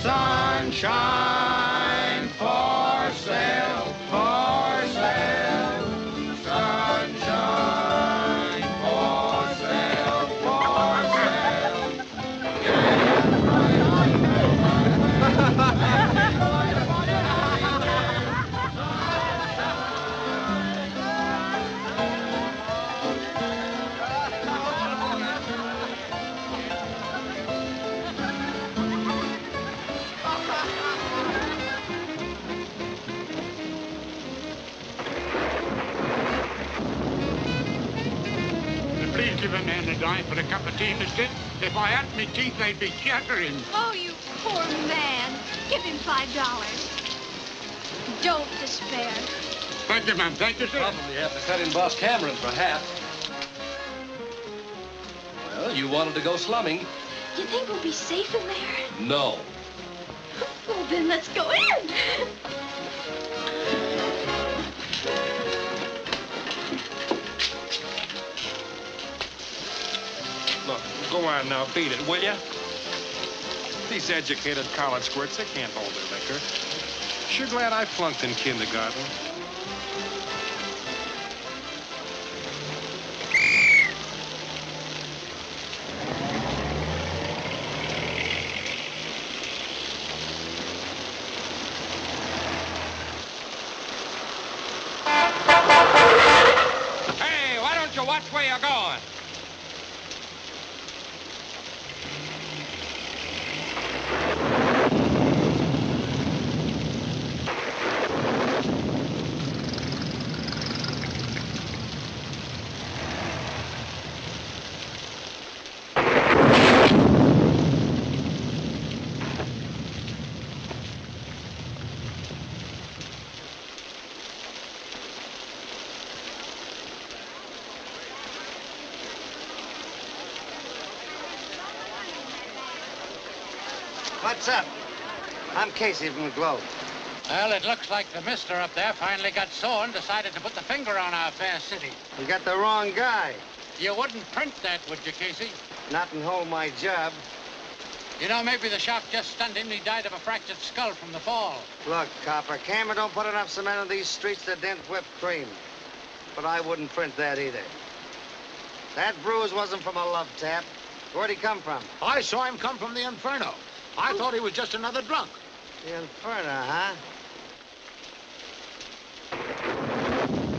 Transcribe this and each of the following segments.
Sunshine for sale, for sale. Sunshine for sale, for sale. Please give a man a dime for a cup of tea, mister. If I had me teeth, they'd be chattering. Oh, you poor man. Give him $5. Don't despair. Thank you, ma'am. Thank you, sir. Probably have to cut in Boss Cameron for half. Well, you wanted to go slumming. You think we'll be safe in there? No. Well, then let's go in. Look, go on now, beat it, will ya? These educated college squirts, they can't hold their liquor. Sure glad I flunked in kindergarten. Hey, why don't you watch where you're going? What's up? I'm Casey from the Globe. Well, it looks like the mister up there finally got sore and decided to put the finger on our fair city. You got the wrong guy. You wouldn't print that, would you, Casey? Not and hold my job. You know, maybe the shock just stunned him and he died of a fractured skull from the fall. Look, Copper, Cameron don't put enough cement on these streets to dent whipped cream. But I wouldn't print that either. That bruise wasn't from a love tap. Where'd he come from? I saw him come from the Inferno. I thought he was just another drunk. The Inferno, huh?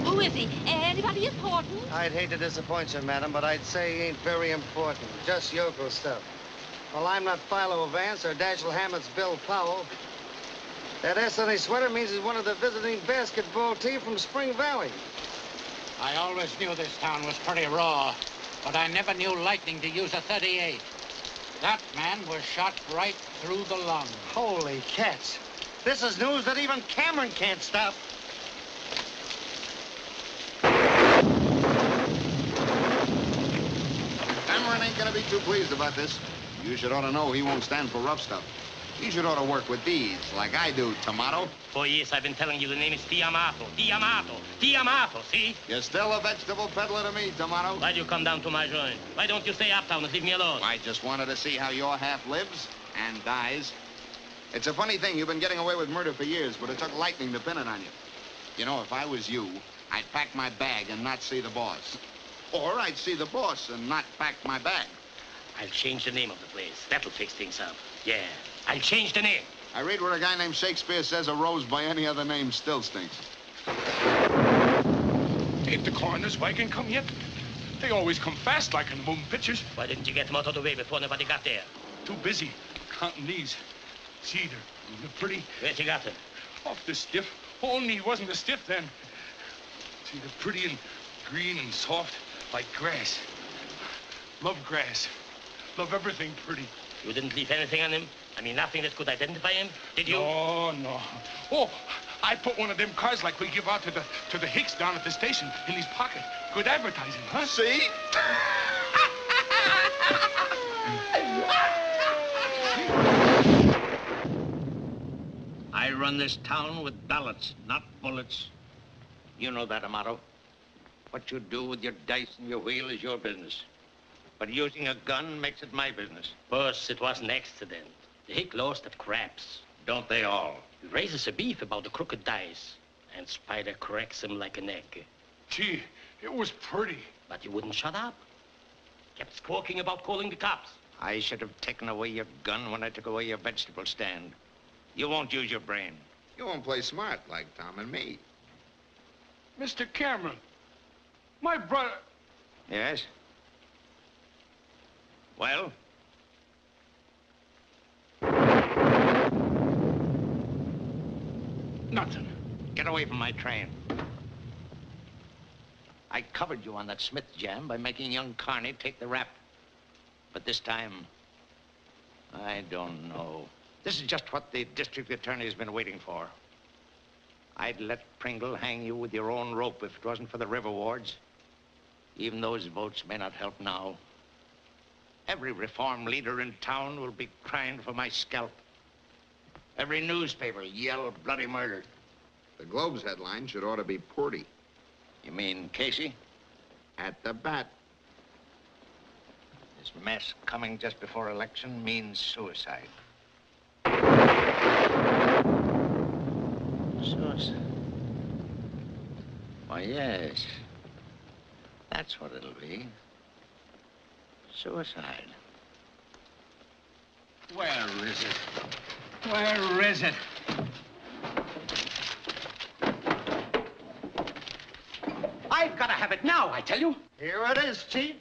Who is he? Anybody important? I'd hate to disappoint you, madam, but I'd say he ain't very important. Just yokel stuff. Well, I'm not Philo Vance or Dashiell Hammett's Bill Powell. That S on his sweater means he's one of the visiting basketball team from Spring Valley. I always knew this town was pretty raw, but I never knew lightning to use a .38. That man was shot right through the lung. Holy cats. This is news that even Cameron can't stop. Cameron ain't gonna be too pleased about this. You should ought to know he won't stand for rough stuff. He should ought to work with these, like I do, Tomato. For years, I've been telling you the name is Tiamato. Tiamato. Tiamato, see? You're still a vegetable peddler to me, Tomato. Why do you come down to my joint? Why don't you stay uptown and leave me alone? I just wanted to see how your half lives and dies. It's a funny thing. You've been getting away with murder for years, but it took lightning to pin it on you. You know, if I was you, I'd pack my bag and not see the boss. Or I'd see the boss and not pack my bag. I'll change the name of the place. That'll fix things up. Yeah, I'll change the name. I read where a guy named Shakespeare says a rose by any other name still stinks. Ain't the coroner's wagon come yet? They always come fast like in the moving pictures. Why didn't you get them out of the way before nobody got there? Too busy counting these. See, they're pretty. Where'd you got them? Off the stiff. Only he wasn't a stiff then. See, they're pretty and green and soft like grass. Love grass. Love everything pretty. You didn't leave anything on him? I mean, nothing that could identify him? Did you? No. Oh, I put one of them cards like we give out to the Hicks down at the station in his pocket. Good advertising, huh? See? I run this town with ballots, not bullets. You know that, Amato. What you do with your dice and your wheel is your business. But using a gun makes it my business. Boss, it was an accident. The hick lost the craps. Don't they all? He raises a beef about the crooked dice, and Spider cracks him like an egg. Gee, it was pretty. But he wouldn't shut up. Kept squawking about calling the cops. I should have taken away your gun when I took away your vegetable stand. You won't use your brain. You won't play smart like Tom and me. Mr. Cameron, my brother... Yes? Well? Nothing. Get away from my train. I covered you on that Smith jam by making young Carney take the rap. But this time, I don't know. This is just what the district attorney has been waiting for. I'd let Pringle hang you with your own rope if it wasn't for the river wards. Even those votes may not help now. Every reform leader in town will be crying for my scalp. Every newspaper will yell bloody murder. The Globe's headline should ought to be Porty. You mean Casey? At the bat. This mess coming just before election means suicide. Suicide? Why, yes. That's what it'll be. Suicide. Where is it? Where is it? I've got to have it now, I tell you. Here it is, Chief.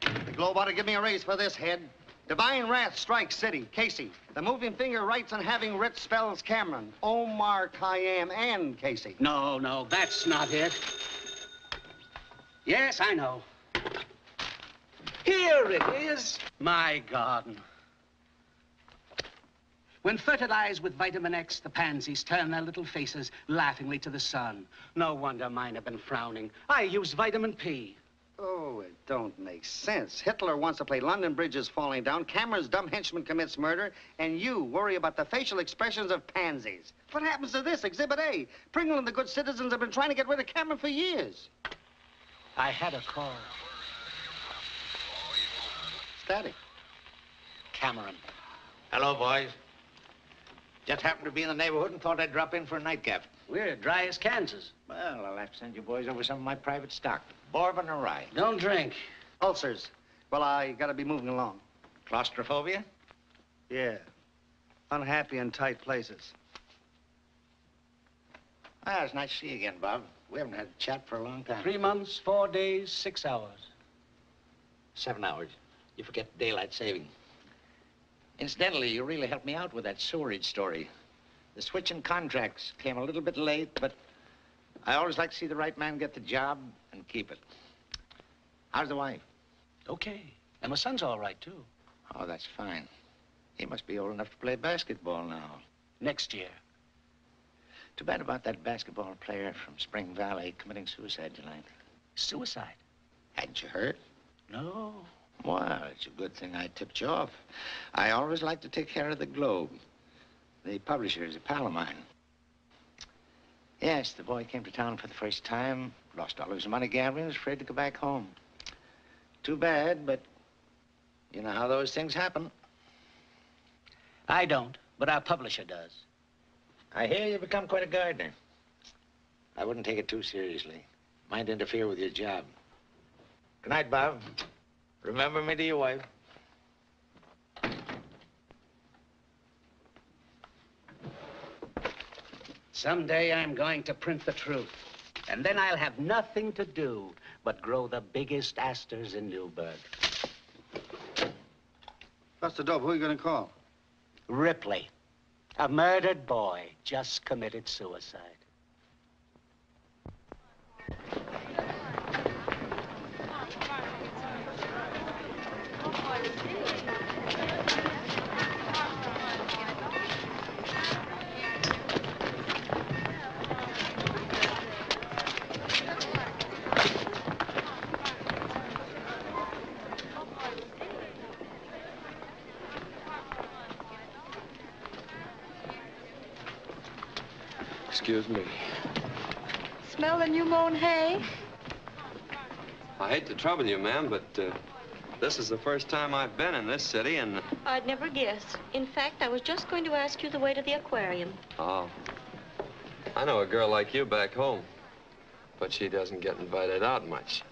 The Globe ought to give me a raise for this head. Divine wrath strikes city. Casey. The moving finger writes on having writ spells Cameron, Omar, Khayyam, and Casey. No, that's not it. Yes, I know. Here it is. My garden. When fertilized with vitamin X, the pansies turn their little faces laughingly to the sun. No wonder mine have been frowning. I use vitamin P. Oh, it don't make sense. Hitler wants to play London Bridge is falling down, Cameron's dumb henchman commits murder, and you worry about the facial expressions of pansies. What happens to this, Exhibit A? Pringle and the good citizens have been trying to get rid of Cameron for years. I had a call. Static. Cameron. Hello, boys. Just happened to be in the neighborhood and thought I'd drop in for a nightcap. We're dry as Kansas. Well, I'll have to send you boys over some of my private stock. Bourbon or rye. Don't drink. Ulcers. Well, I gotta be moving along. Claustrophobia? Yeah. Unhappy in tight places. Ah, it's nice to see you again, Bob. We haven't had a chat for a long time. 3 months, 4 days, 6 hours. 7 hours. You forget daylight saving. Incidentally, you really helped me out with that sewerage story. The switch in contracts came a little bit late, but I always like to see the right man get the job and keep it. How's the wife? Okay. And my son's all right, too. Oh, that's fine. He must be old enough to play basketball now. Next year. Too bad about that basketball player from Spring Valley committing suicide tonight. Suicide? Hadn't you heard? No. Well, it's a good thing I tipped you off. I always like to take care of the Globe. The publisher is a pal of mine. Yes, the boy came to town for the first time, lost all his money gambling, was afraid to go back home. Too bad, but you know how those things happen. I don't, but our publisher does. I hear you've become quite a gardener. I wouldn't take it too seriously. Might interfere with your job. Good night, Bob. Remember me to your wife. Someday I'm going to print the truth. And then I'll have nothing to do but grow the biggest asters in Newburgh. Buster Dope, who are you gonna call? Ripley. A murdered boy just committed suicide. Excuse me. Smell the new mown hay? I hate to trouble you, ma'am, but This is the first time I've been in this city, and... I'd never guess. In fact, I was just going to ask you the way to the aquarium. Oh. I know a girl like you back home, but she doesn't get invited out much.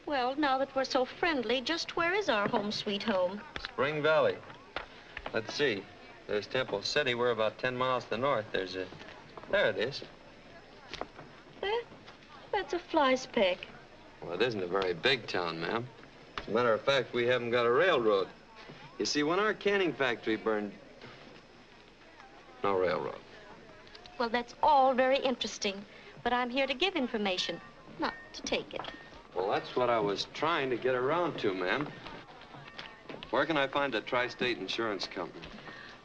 Well, now that we're so friendly, just where is our home sweet home? Spring Valley. Let's see. There's Temple City. We're about 10 miles to the north. There's a... There it is. That's a fly speck. Well, it isn't a very big town, ma'am. As a matter of fact, we haven't got a railroad. You see, when our canning factory burned... No railroad. Well, that's all very interesting, but I'm here to give information, not to take it. Well, that's what I was trying to get around to, ma'am. Where can I find a tri-state insurance company?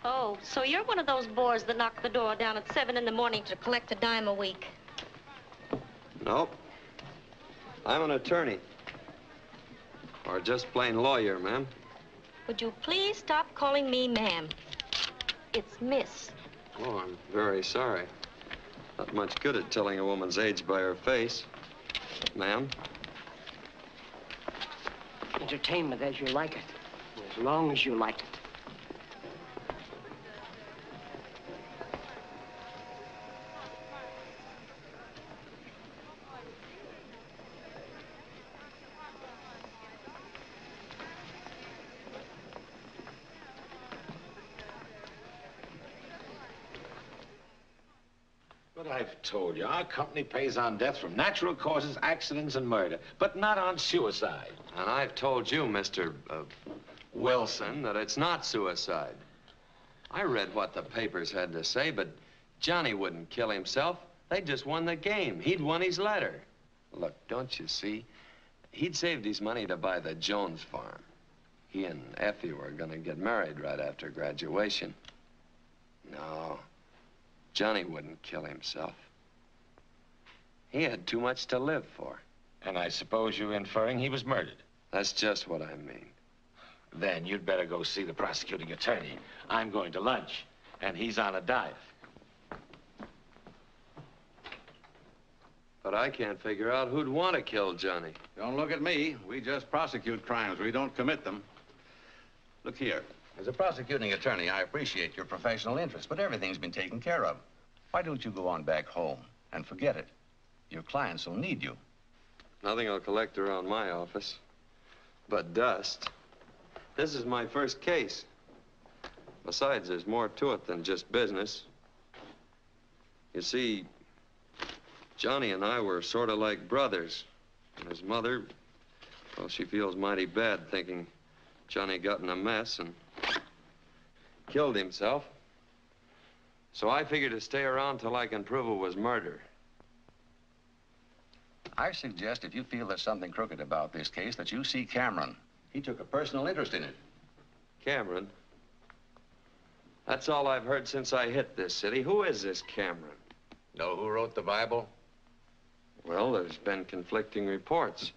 Oh, so you're one of those bores that knock the door down at 7 in the morning to collect a dime a week. Nope. I'm an attorney. Or just plain lawyer, ma'am. Would you please stop calling me ma'am? It's Miss. Oh, I'm very sorry. Not much good at telling a woman's age by her face. Ma'am? Entertainment as you like it, as long as you like it. But I've told you, our company pays on death from natural causes, accidents, and murder, but not on suicide. And I've told you, Mr. Wilson, that it's not suicide. I read what the papers had to say, but Johnny wouldn't kill himself. They just won the game. He'd won his letter. Look, don't you see? He'd saved his money to buy the Jones farm. He and Effie were gonna get married right after graduation. No. Johnny wouldn't kill himself. He had too much to live for. And I suppose you're inferring he was murdered? That's just what I mean. Then you'd better go see the prosecuting attorney. I'm going to lunch, and he's on a diet. But I can't figure out who'd want to kill Johnny. Don't look at me. We just prosecute crimes. We don't commit them. Look here. As a prosecuting attorney, I appreciate your professional interest, but everything's been taken care of. Why don't you go on back home and forget it? Your clients will need you. Nothing will collect around my office but dust. This is my first case. Besides, there's more to it than just business. You see, Johnny and I were sort of like brothers. And his mother, well, she feels mighty bad thinking Johnny got in a mess and killed himself. So I figured to stay around till I can prove it was murder. I suggest if you feel there's something crooked about this case, that you see Cameron. He took a personal interest in it. Cameron? That's all I've heard since I hit this city. Who is this Cameron? Know who wrote the Bible? Well, there's been conflicting reports.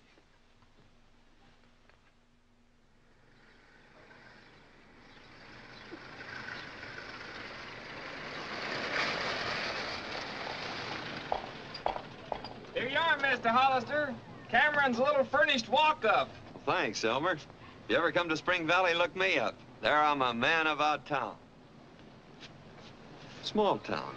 Here you are, Mr. Hollister. Cameron's little furnished walk-up. Thanks, Elmer. If you ever come to Spring Valley, look me up. There I'm a man about town. Small town.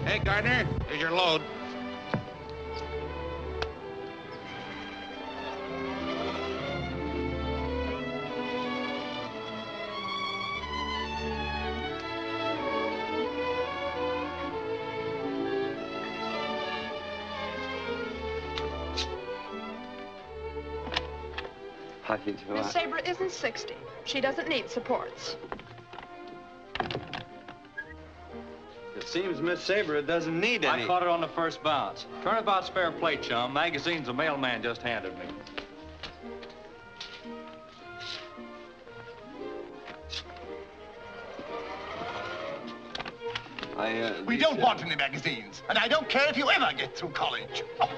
Hey, Gardner, here's your load. How do you do? Miss Sabre isn't 60. She doesn't need supports. It seems Miss Sabre doesn't need any. I caught it on the first bounce. Turnabout's fair play, chum. Magazine's the mailman just handed me. We don't want any magazines, and I don't care if you ever get through college. Oh.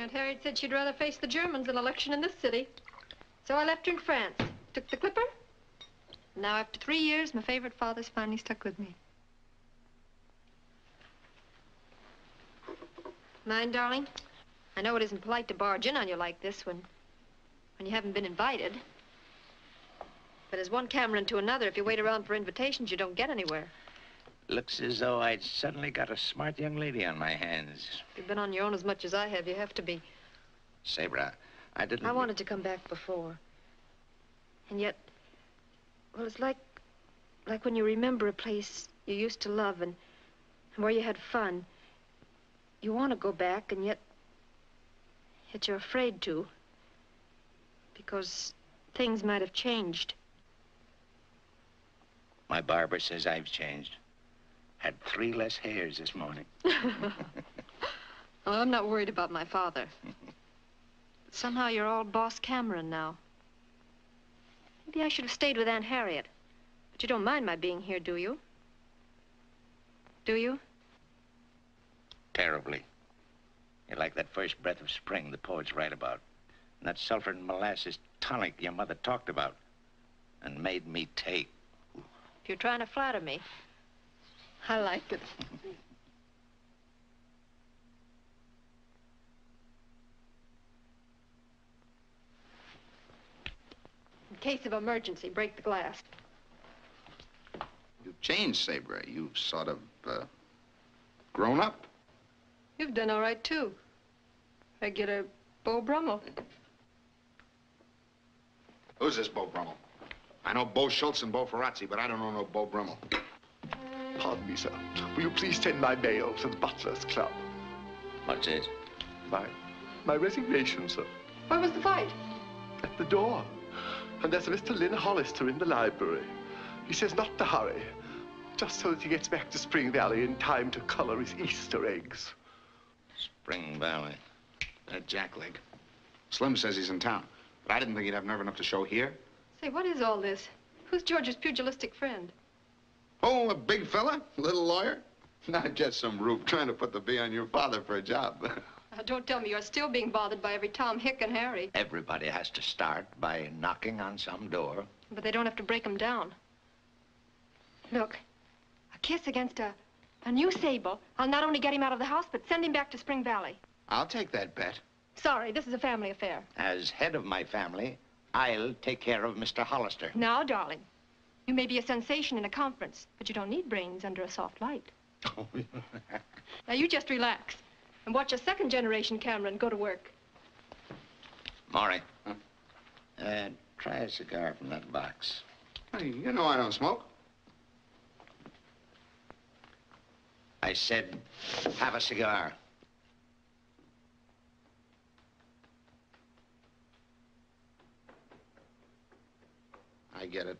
Aunt Harriet said she'd rather face the Germans than election in this city. So I left her in France. Took the clipper. Now, after 3 years, my favorite father's finally stuck with me. Mind, darling? I know it isn't polite to barge in on you like this when you haven't been invited. But as one Cameron to another, if you wait around for invitations, you don't get anywhere. Looks as though I'd suddenly got a smart young lady on my hands. If you've been on your own as much as I have, you have to be. Sabra, I didn't... I wanted to come back before. And yet, well, it's like when you remember a place you used to love and where you had fun. You want to go back, and yet you're afraid to. Because things might have changed. My barber says I've changed. Had 3 less hairs this morning. Well, I'm not worried about my father. But somehow you're all Boss Cameron now. Maybe I should have stayed with Aunt Harriet. But you don't mind my being here, do you? Do you? Terribly. You're like that first breath of spring the poets write about. And that sulfur and molasses tonic your mother talked about and made me take. If you're trying to flatter me, I like it. In case of emergency, break the glass. You've changed, Sabra. You've sort of, grown up. You've done all right, too. Regular Beau Brummel. Who's this Beau Brummel? I know Beau Schultz and Beau Ferrazzi, but I don't know no Beau Brummel. Pardon me, sir. Will you please send my mail to the Butler's Club? What's it? My resignation, sir. Where was the fight? At the door. And there's a Mr. Lynn Hollister in the library. He says not to hurry, just so that he gets back to Spring Valley in time to color his Easter eggs. Spring Valley. That jackleg. Slim says he's in town, but I didn't think he'd have nerve enough to show here. Say, what is all this? Who's George's pugilistic friend? Oh, a big fella? Little lawyer? Not just some rube trying to put the bee on your father for a job. Don't tell me you're still being bothered by every Tom, Hick, and Harry. Everybody has to start by knocking on some door. But they don't have to break them down. Look, a kiss against a new Sable. I'll not only get him out of the house, but send him back to Spring Valley. I'll take that bet. Sorry, this is a family affair. As head of my family, I'll take care of Mr. Hollister. Now, darling, you may be a sensation in a conference, but you don't need brains under a soft light. Now, you just relax and watch a second-generation Cameron go to work. Maury, try a cigar from that box. Hey, you know I don't smoke. I said, have a cigar. I get it.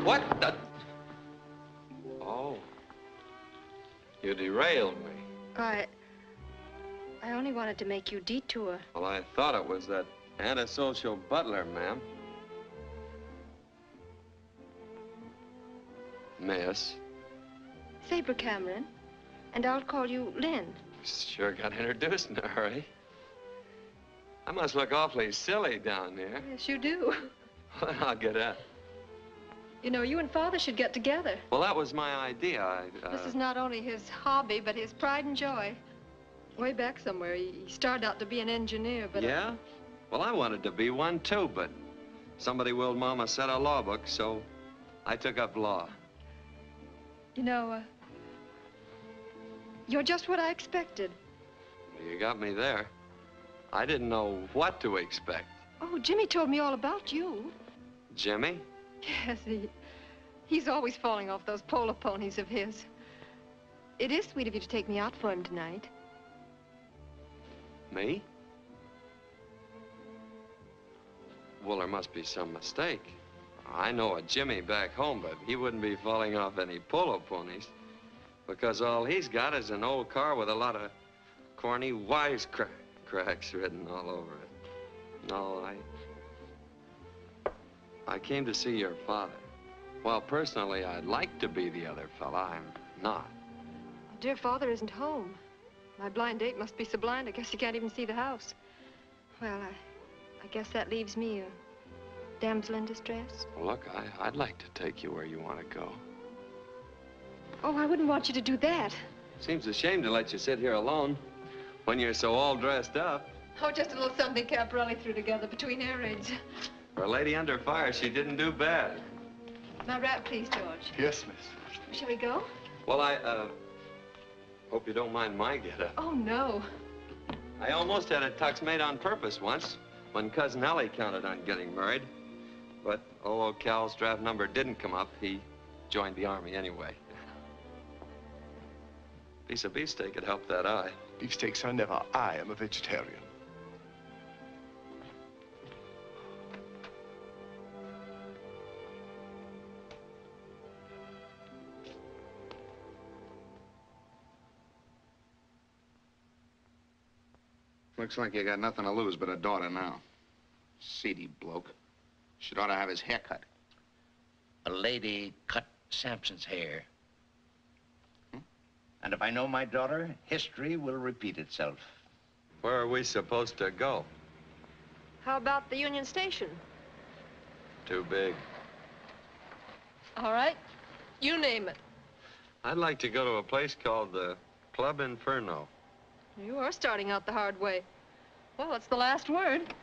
What the... Oh. You derailed me. I only wanted to make you detour. Well, I thought it was that antisocial butler, ma'am. Miss. Sabre Cameron, and I'll call you Lynn. Sure got introduced in a hurry. I must look awfully silly down there. Yes, you do. Well, I'll get up. You know, you and Father should get together. Well, that was my idea. This is not only his hobby, but his pride and joy. Way back somewhere, he started out to be an engineer, but... Yeah? Well, I wanted to be one, too, but somebody willed Mama set a law book, so I took up law. You know, you're just what I expected. You got me there. I didn't know what to expect. Oh, Jimmy told me all about you. Jimmy? Yes, he's always falling off those polo ponies of his. It is sweet of you to take me out for him tonight. Me? Well, there must be some mistake. I know a Jimmy back home, but he wouldn't be falling off any polo ponies. Because all he's got is an old car with a lot of corny wisecracks written all over it. No, I came to see your father. Well, personally, I'd like to be the other fella. I'm not. Dear father isn't home. My blind date must be so blind, I guess he can't even see the house. Well, I guess that leaves me a damsel in distress. Well, look, I'd like to take you where you want to go. Oh, I wouldn't want you to do that. Seems a shame to let you sit here alone when you're so all dressed up. Oh, just a little something Caporelli threw together between air raids. For a lady under fire, she didn't do bad. Now, wrap, please, George. Yes, miss. Shall we go? Well, I hope you don't mind my get-up. Oh, no. I almost had a tux made on purpose once when Cousin Ellie counted on getting married. But although Cal's draft number didn't come up, he joined the Army anyway. Piece of beefsteak could help that eye. Beefsteaks are never. I am a vegetarian. Looks like you got nothing to lose but a daughter now. Seedy bloke. Should ought to have his hair cut. A lady cut Samson's hair. And if I know my daughter, history will repeat itself. Where are we supposed to go? How about the Union Station? Too big. All right. You name it. I'd like to go to a place called the Club Inferno. You are starting out the hard way. Well, that's the last word.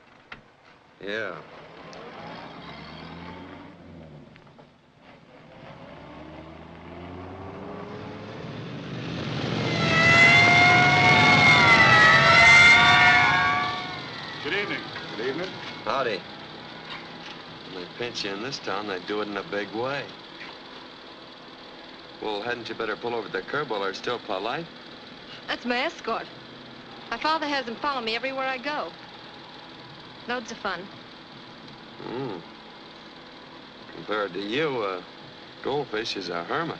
Yeah. Good evening. Good evening. Howdy. When they pinch you in this town, they do it in a big way. Well, hadn't you better pull over the curb while they're still polite? That's my escort. My father has him follow me everywhere I go. Loads of fun. Compared to you, a goldfish is a hermit.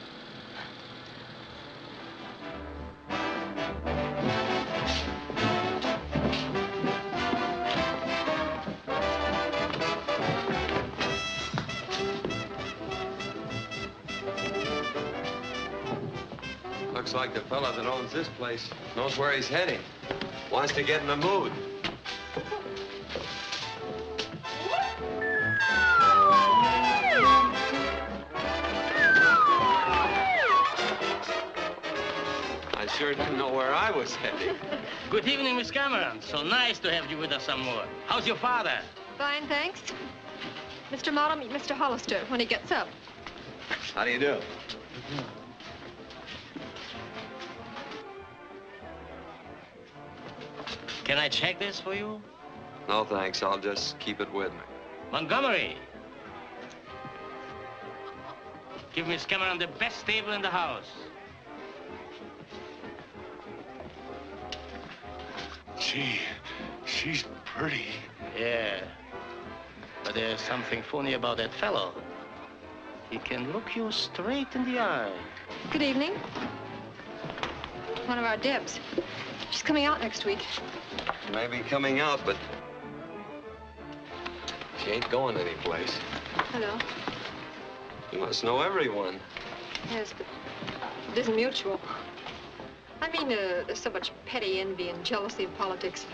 Looks like the fella that owns this place knows where he's heading. Wants to get in the mood. I sure didn't know where I was heading. Good evening, Miss Cameron. So nice to have you with us some more. How's your father? Fine, thanks. Mr. Mott will meet Mr. Hollister when he gets up. How do you do? Can I check this for you? No, thanks. I'll just keep it with me. Montgomery. Give Miss Cameron the best table in the house. Gee, she's pretty. Yeah. But there's something funny about that fellow. He can look you straight in the eye. Good evening. One of our Debs. She's coming out next week. Maybe coming out, but she ain't going anyplace. Hello. You must know everyone. Yes, but it isn't mutual. I mean, there's so much petty envy and jealousy in politics.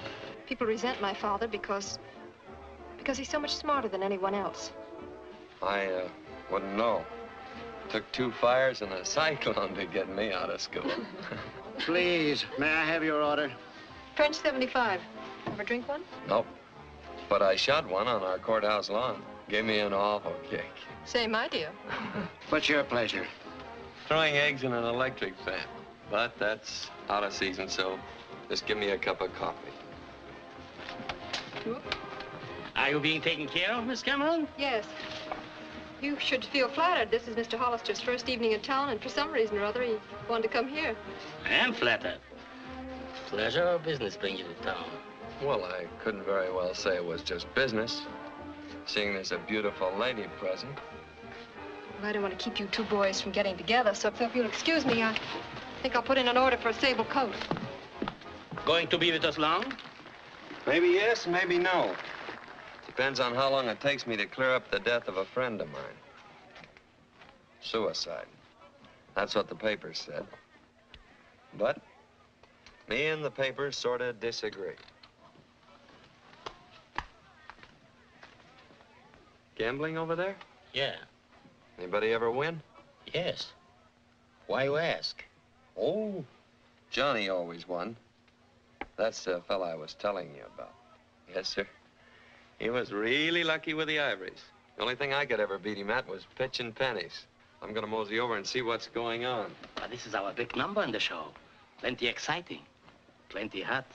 People resent my father because he's so much smarter than anyone else. I wouldn't know. Took 2 fires and a cyclone to get me out of school. Please, may I have your order? French 75. Ever drink one? Nope. But I shot one on our courthouse lawn. Gave me an awful kick. Same idea. What's your pleasure? Throwing eggs in an electric fan. But that's out of season, so just give me a cup of coffee. Are you being taken care of, Miss Cameron? Yes. You should feel flattered. This is Mr. Hollister's first evening in town, and for some reason or other, he wanted to come here. I am flattered. Pleasure or business bring you to town? Well, I couldn't very well say it was just business. seeing there's a beautiful lady present. Well, I don't want to keep you two boys from getting together, so if you'll excuse me, I think I'll put in an order for a sable coat. Going to be with us long? Maybe yes, maybe no. Depends on how long it takes me to clear up the death of a friend of mine. Suicide. That's what the papers said. But me and the papers sort of disagree. Gambling over there? Yeah. Anybody ever win? Yes. Why you ask? Oh, Johnny always won. That's the fella I was telling you about. Yes, sir. He was really lucky with the ivories. The only thing I could ever beat him at was pitching pennies. I'm gonna mosey over and see what's going on. But this is our big number in the show. Plenty exciting. Plenty hot.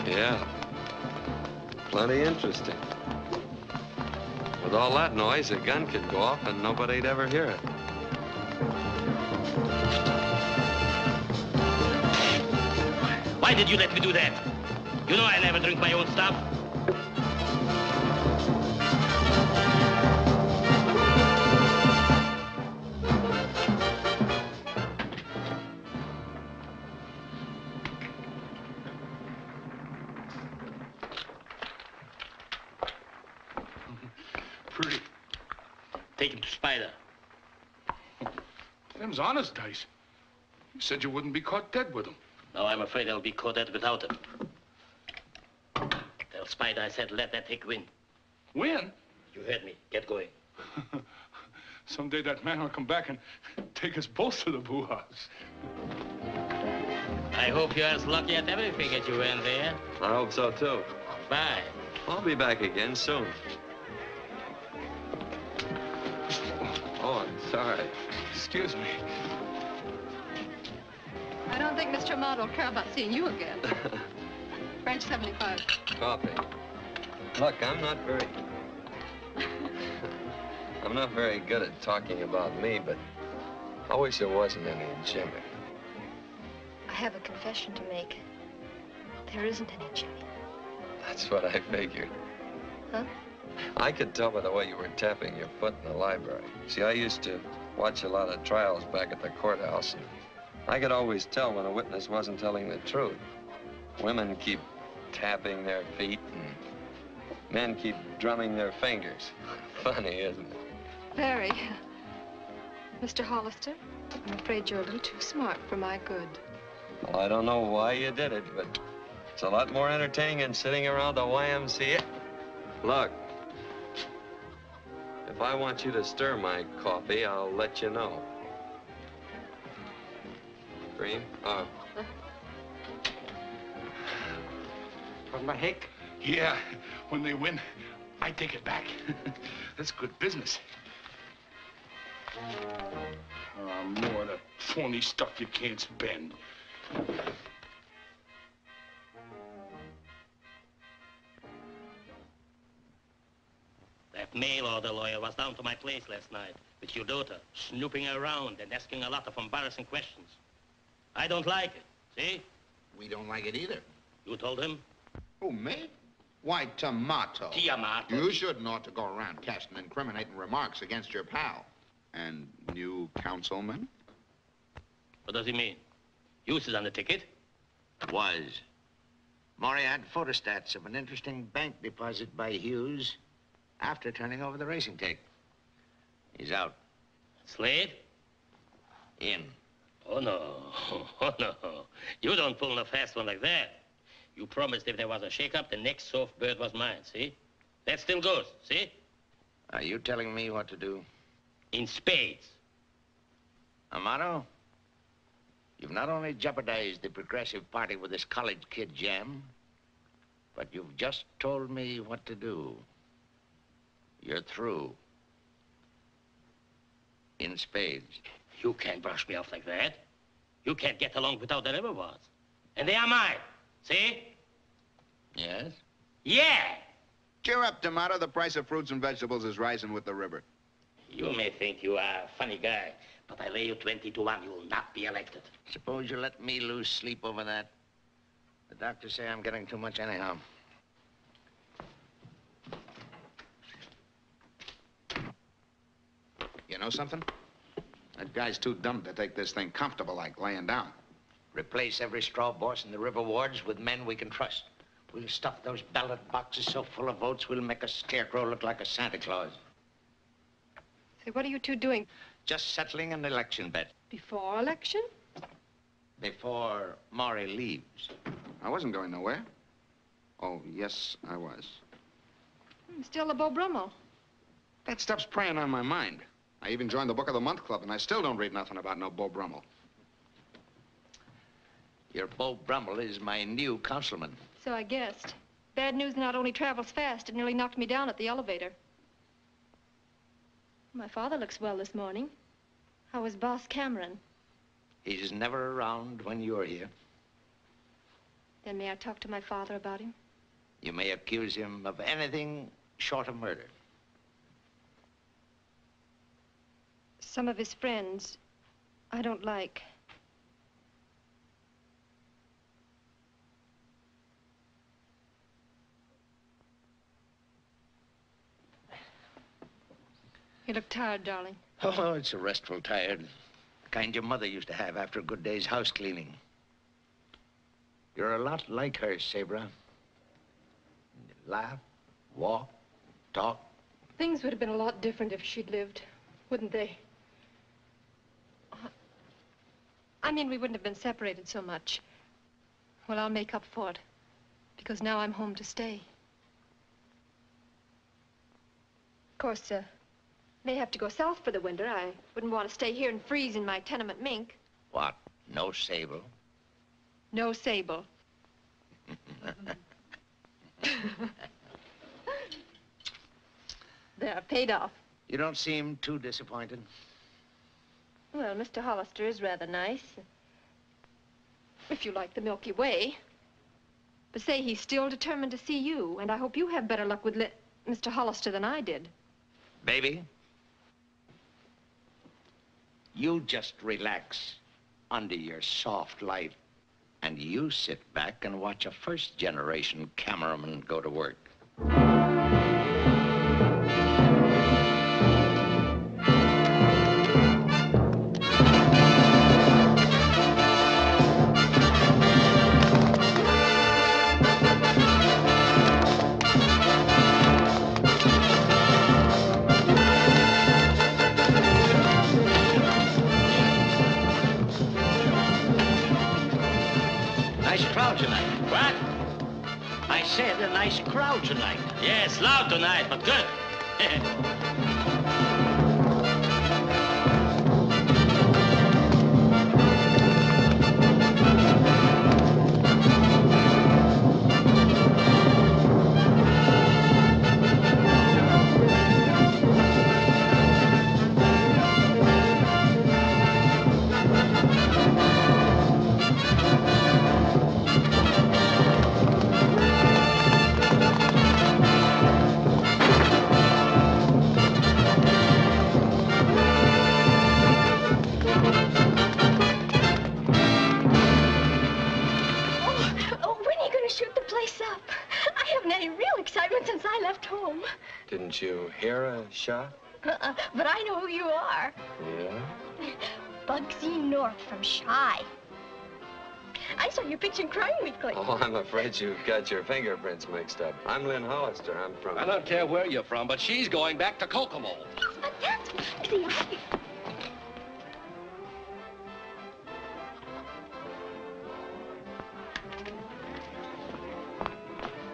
Yeah. Plenty interesting. With all that noise, a gun could go off and nobody'd ever hear it. Why did you let me do that? You know I never drink my own stuff. Pretty. Take him to Spider. Them's honest dice. You said you wouldn't be caught dead with them. No, I'm afraid I'll be caught dead without him. Tell Spider I said let that hick win. Win? You heard me. Get going. Someday that man will come back and take us both to the boo house. I hope you're as lucky at everything as you went there. I hope so, too. Bye. I'll be back again soon. Oh, I'm sorry. Excuse me. I don't think Mr. Ahmad will care about seeing you again. French 75. Coffee. Look, I'm not very good at talking about me, but I wish there wasn't any Jimmy. I have a confession to make. There isn't any Jimmy. That's what I figured. Huh? I could tell by the way you were tapping your foot in the library. See, I used to watch a lot of trials back at the courthouse, and I could always tell when a witness wasn't telling the truth. Women keep tapping their feet, and men keep drumming their fingers. Funny, isn't it? Very. Mr. Hollister, I'm afraid you're a little too smart for my good. Well, I don't know why you did it, but it's a lot more entertaining than sitting around the YMCA. Look, if I want you to stir my coffee, I'll let you know. Cream? Oh. From the hick? Yeah. When they win, I take it back. That's good business. More of that phony stuff you can't spend. That mail order lawyer was down to my place last night with your daughter, snooping around and asking a lot of embarrassing questions. I don't like it, see? We don't like it either. You told him? Who, me? Why, Tomato. Tiamato. You shouldn't ought to go around casting incriminating remarks against your pal. And new councilman? What does he mean? Hughes is on the ticket? Was. Maury had photostats of an interesting bank deposit by Hughes after turning over the racing tape. He's out. Slade? In. Oh, no. Oh, no. You don't pull a fast one like that. You promised if there was a shake-up, the next soft bird was mine, see? That still goes, see? Are you telling me what to do? In spades. Amato, you've not only jeopardized the Progressive Party with this college kid jam, but you've just told me what to do. You're through. In spades. You can't brush me off like that. You can't get along without the river was. And they are mine. See? Yes? Yeah! Cheer up, Tomato. The price of fruits and vegetables is rising with the river. You may think you are a funny guy, but I lay you 20-1, you will not be elected. Suppose you let me lose sleep over that. The doctors say I'm getting too much anyhow. You know something? That guy's too dumb to take this thing comfortable like laying down. Replace every straw boss in the river wards with men we can trust. We'll stuff those ballot boxes so full of votes, we'll make a scarecrow look like a Santa Claus. Say, what are you two doing? Just settling an election bet. Before election? Before Maury leaves. I wasn't going nowhere. Oh, yes, I was. Still a Beau Brummel. That stuff's preying on my mind. I even joined the Book of the Month Club, and I still don't read nothing about no Beau Brummel. Your Beau Brummel is my new councilman. So I guessed. Bad news not only travels fast, it nearly knocked me down at the elevator. My father looks well this morning. How is Boss Cameron? He's never around when you're here. Then may I talk to my father about him? You may accuse him of anything short of murder. Some of his friends I don't like. You look tired, darling. Oh, it's a restful tired. The kind your mother used to have after a good day's house cleaning. You're a lot like her, Sabra. You laugh, walk, talk. Things would have been a lot different if she'd lived, wouldn't they? I mean, we wouldn't have been separated so much. Well, I'll make up for it, because now I'm home to stay. Of course, may have to go south for the winter. I wouldn't want to stay here and freeze in my tenement mink. What? No sable? No sable. There, paid off. You don't seem too disappointed. Well, Mr. Hollister is rather nice. If you like the Milky Way. But say, he's still determined to see you, and I hope you have better luck with Mr. Hollister than I did. Baby, you just relax under your soft light, and you sit back and watch a first-generation cameraman go to work. A nice crowd tonight. Yes, loud tonight, but good. Didn't you hear a shot? But I know who you are. Yeah? Bugsy North from Chi. I saw your picture in Crime Weekly. Oh, I'm afraid you've got your fingerprints mixed up. I'm Lynn Hollister. I'm from... I don't care where you're from, but she's going back to Kokomo. But that's... See,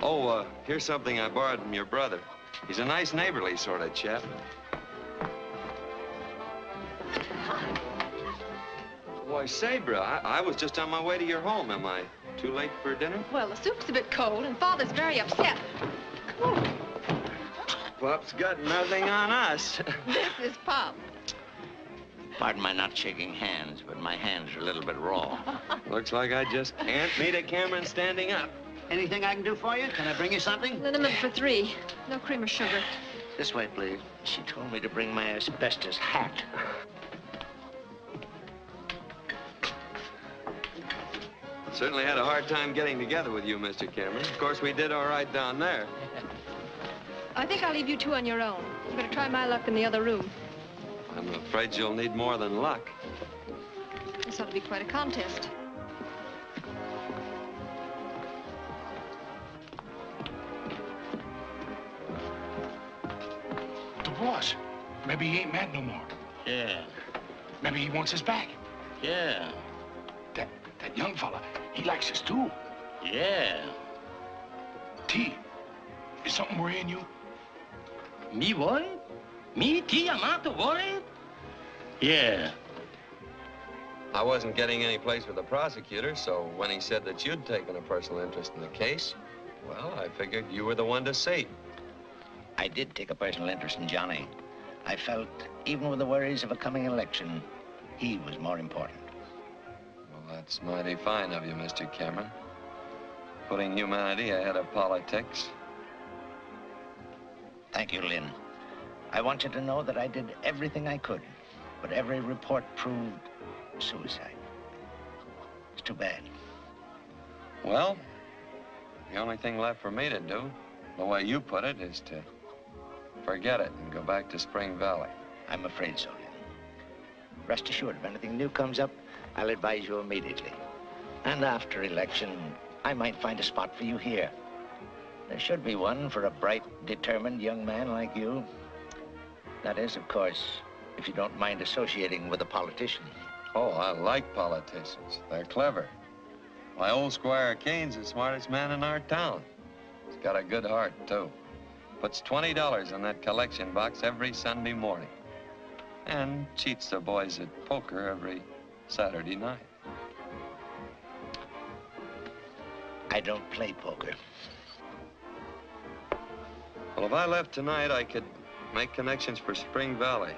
Oh, here's something I borrowed from your brother. He's a nice neighborly sort of chap. Why, Sabra, I was just on my way to your home. Am I too late for dinner? Well, the soup's a bit cold, and Father's very upset. Pop's got nothing on us. This is Pop. Pardon my not shaking hands, but my hands are a little bit raw. Looks like I just can't meet a Cameron standing up. Anything I can do for you? Can I bring you something? Liniment for 3. No cream or sugar. This way, please. She told me to bring my asbestos hat. Certainly had a hard time getting together with you, Mr. Cameron. Of course, we did all right down there. I think I'll leave you two on your own. You better try my luck in the other room. I'm afraid you'll need more than luck. This ought to be quite a contest. The boss. Maybe he ain't mad no more. Yeah. Maybe he wants us back. Yeah. That young fella, he likes us too. Yeah. T, is something worrying you? Me worried? Me, T, Amato worried? Yeah. I wasn't getting any place with the prosecutor, so when he said that you'd taken a personal interest in the case, well, I figured you were the one to see. I did take a personal interest in Johnny. I felt, even with the worries of a coming election, he was more important. Well, that's mighty fine of you, Mr. Cameron. Putting humanity ahead of politics. Thank you, Lynn. I want you to know that I did everything I could, but every report proved suicide. It's too bad. Well, the only thing left for me to do, the way you put it, is to forget it and go back to Spring Valley. I'm afraid so, Lynn. Rest assured, if anything new comes up, I'll advise you immediately. And after election, I might find a spot for you here. There should be one for a bright, determined young man like you. That is, of course, if you don't mind associating with a politician. Oh, I like politicians. They're clever. My old Squire Kane's the smartest man in our town. He's got a good heart, too. Puts $20 in that collection box every Sunday morning. And cheats the boys at poker every Saturday night. I don't play poker. Well, if I left tonight, I could make connections for Spring Valley.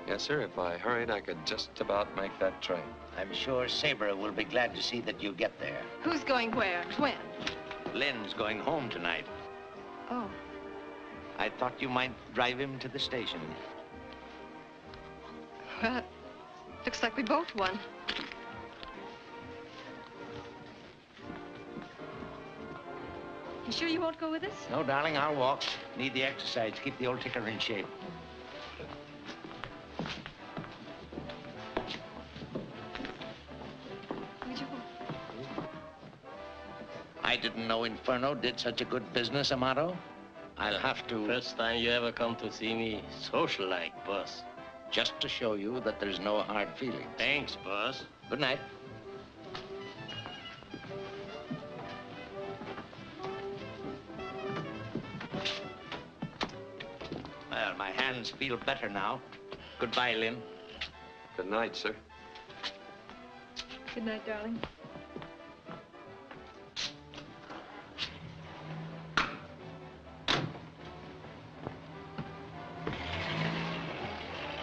Yes, sir. If I hurried, I could just about make that train. I'm sure Sabre will be glad to see that you get there. Who's going where? When? Lynn's going home tonight. Oh. I thought you might drive him to the station. Well, looks like we both won. You sure you won't go with us? No, darling, I'll walk. Need the exercise. Keep the old ticker in shape. Where'd you go? I didn't know Inferno did such a good business, Amato. I'll have to... First time you ever come to see me social-like, boss. Just to show you that there's no hard feelings. Thanks, boss. Good night. Well, my hands feel better now. Goodbye, Lynn. Good night, sir. Good night, darling.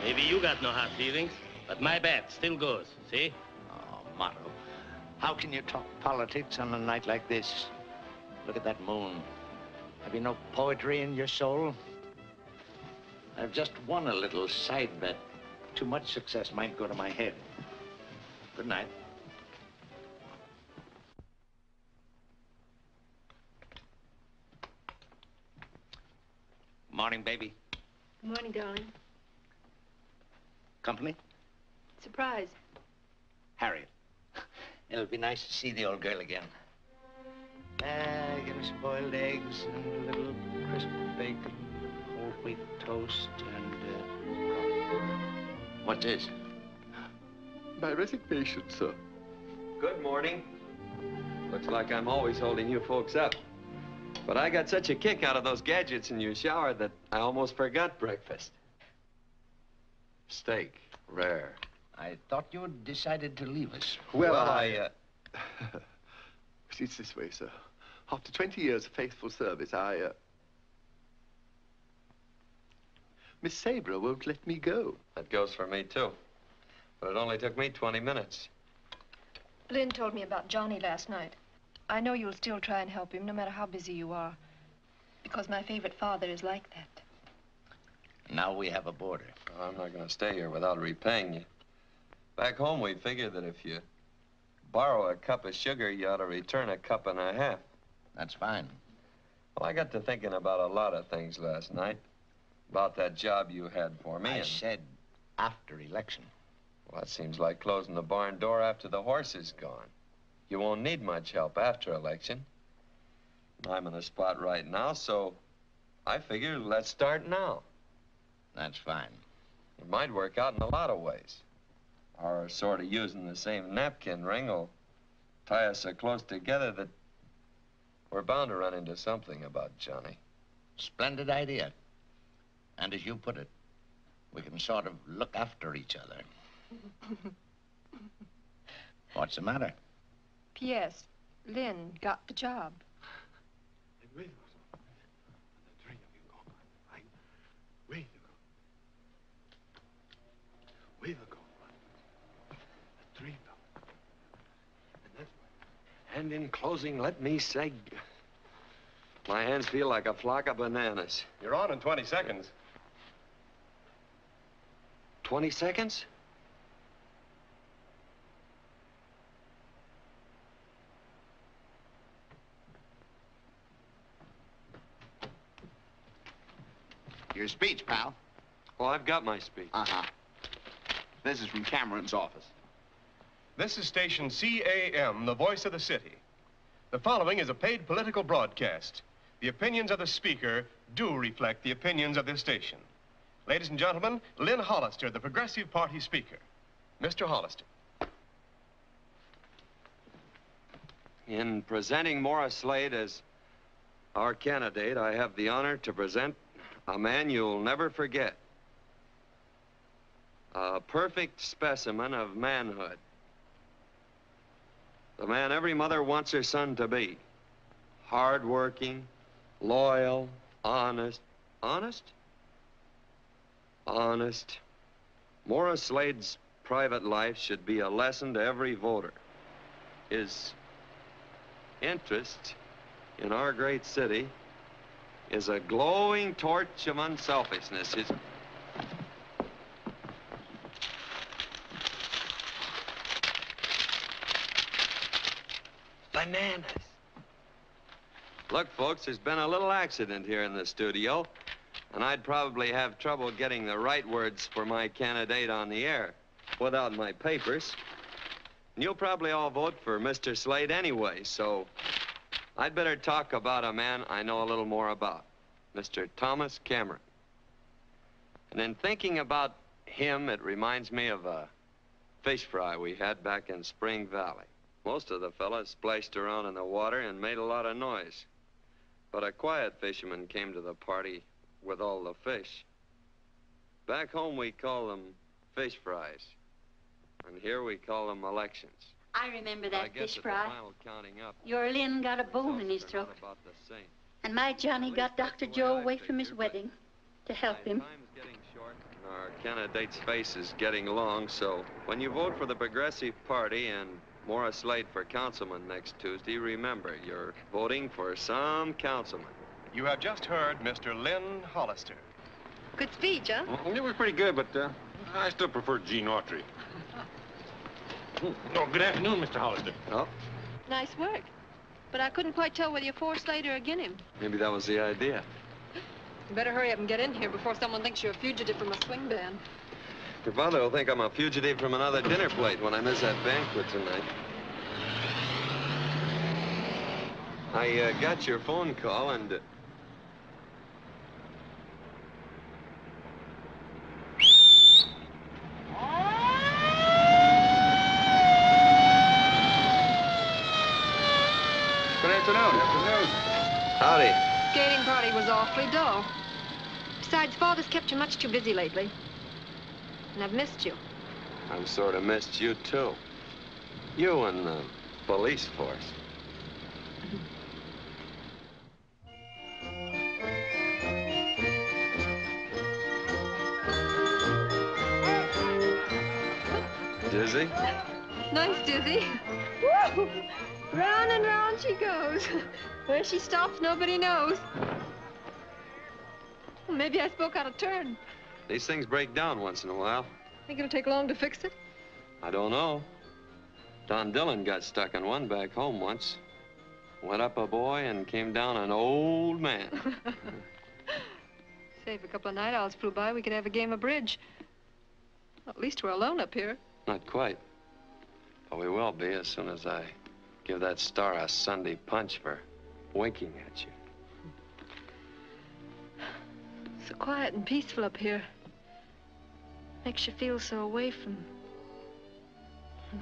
Maybe you got no hard feelings, but my bet still goes, see? Oh, Amato, how can you talk politics on a night like this? Look at that moon. Have you no poetry in your soul? I've just won a little side bet. Too much success might go to my head. Good night. Morning, baby. Good morning, darling. Company? Surprise. Harriet. It'll be nice to see the old girl again. Get her some boiled eggs and a little crisp bacon, whole wheat toast, and, what's this? My resignation, sir. Good morning. Looks like I'm always holding you folks up. But I got such a kick out of those gadgets in your shower that I almost forgot breakfast. Steak, rare. I thought you had decided to leave us. Well, it's this way, sir. After 20 years of faithful service, Miss Sabre won't let me go. That goes for me, too. But it only took me 20 minutes. Lynn told me about Johnny last night. I know you'll still try and help him, no matter how busy you are. Because my favorite father is like that. Now we have a border. I'm not going to stay here without repaying you. Back home, we figured that if you borrow a cup of sugar, you ought to return a cup and a half. That's fine. Well, I got to thinking about a lot of things last night. About that job you had for me. I said after election. Well, that seems like closing the barn door after the horse is gone. You won't need much help after election. I'm in a spot right now, so I figure let's start now. That's fine. It might work out in a lot of ways. Our sort of using the same napkin ring will tie us so close together that we're bound to run into something about Johnny. Splendid idea. And as you put it, we can sort of look after each other. What's the matter? P.S. Lynn got the job. And in closing, let me say, my hands feel like a flock of bananas. You're on in 20 seconds. 20 seconds? Your speech, pal. Well, I've got my speech. Uh-huh. This is from Cameron's office. This is station CAM, the voice of the city. The following is a paid political broadcast. The opinions of the speaker do reflect the opinions of this station. Ladies and gentlemen, Lynn Hollister, the Progressive Party speaker. Mr. Hollister. In presenting Morris Slade as our candidate, I have the honor to present a man you'll never forget. A perfect specimen of manhood. The man every mother wants her son to be. Hard-working, loyal, honest. Honest? Honest. Morris Slade's private life should be a lesson to every voter. His interest in our great city is a glowing torch of unselfishness. His... Bananas. Look, folks, there's been a little accident here in the studio, and I'd probably have trouble getting the right words for my candidate on the air without my papers. And you'll probably all vote for Mr. Slade anyway, so I'd better talk about a man I know a little more about, Mr. Thomas Cameron. And in thinking about him, it reminds me of a fish fry we had back in Spring Valley. Most of the fellas splashed around in the water and made a lot of noise. But a quiet fisherman came to the party with all the fish. Back home, we call them fish fries. And here we call them elections. I remember I that guess fish at fry. the final counting up, Your Lynn got a bone in his throat. about the same. And my Johnny got Dr. Joe away from his wedding to help him. Time's getting short, and our candidate's face is getting long, so when you vote for the Progressive Party and Morris Slade for councilman next Tuesday, remember, you're voting for some councilman. You have just heard Mr. Lynn Hollister. Good speech, huh? It was pretty good, but I still prefer Gene Autry. Oh, good afternoon, Mr. Hollister. Oh, Nice work. But I couldn't quite tell whether you're for Slade or against him. maybe that was the idea. You better hurry up and get in here before someone thinks you're a fugitive from a swing band. Your father will think I'm a fugitive from another dinner plate when I miss that banquet tonight. I got your phone call and... Good afternoon. Howdy. Skating party was awfully dull. Besides, Father's kept you much too busy lately. And I've missed you. I've sort of missed you, too. You and the police force. Dizzy? Nice, Dizzy. Woo! Round and round she goes. Where she stops, nobody knows. Well, maybe I spoke out of turn. These things break down once in a while. Think it'll take long to fix it? I don't know. Don Dillon got stuck in one back home once. Went up a boy and came down an old man. Say, if a couple of night owls flew by, we could have a game of bridge. At least we're alone up here. Not quite. But we will be as soon as I give that star a Sunday punch for winking at you. So quiet and peaceful up here. Makes you feel so away from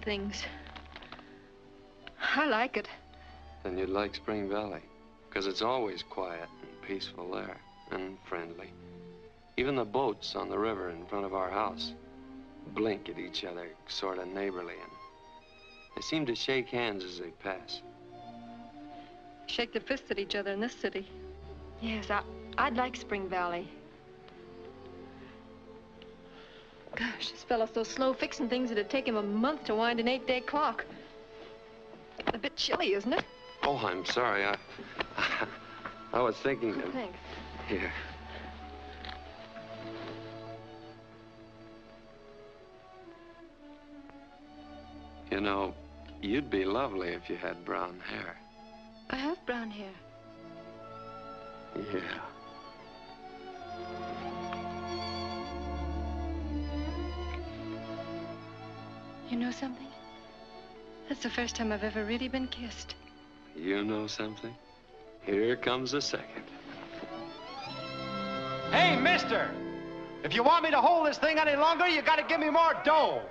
things. I like it. Then you'd like Spring Valley, because it's always quiet and peaceful there, and friendly. Even the boats on the river in front of our house blink at each other, sort of neighborly, and they seem to shake hands as they pass. Shake their fists at each other in this city. Yes, I'd like Spring Valley. Gosh, this fellow's so slow fixing things it'd take him a month to wind an 8-day clock. A bit chilly, isn't it? Oh, I'm sorry. I was thinking of... Thanks. Here. You know, you'd be lovely if you had brown hair. I have brown hair. Yeah. You know something? That's the first time I've ever really been kissed. You know something? Here comes the second. Hey, mister! If you want me to hold this thing any longer, you gotta give me more dough.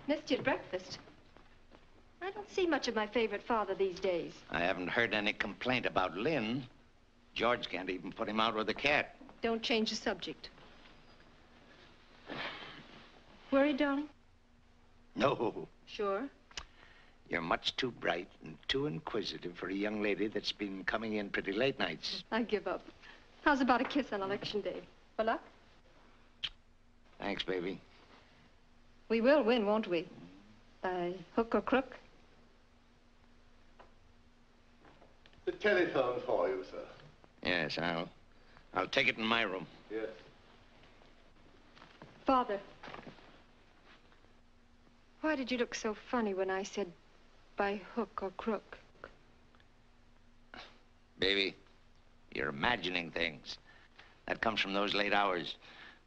Missed you at breakfast. I don't see much of my favorite father these days. I haven't heard any complaint about Lynn. George can't even put him out with a cat. Don't change the subject. Worried, darling? No. Sure? You're much too bright and too inquisitive for a young lady that's been coming in pretty late nights. I give up. How's about a kiss on election day? For luck? Thanks, baby. We will win, won't we? By hook or crook? The telephone for you, sir. Yes, I'll take it in my room. Yes. Father, why did you look so funny when I said by hook or crook? Baby, you're imagining things. That comes from those late hours.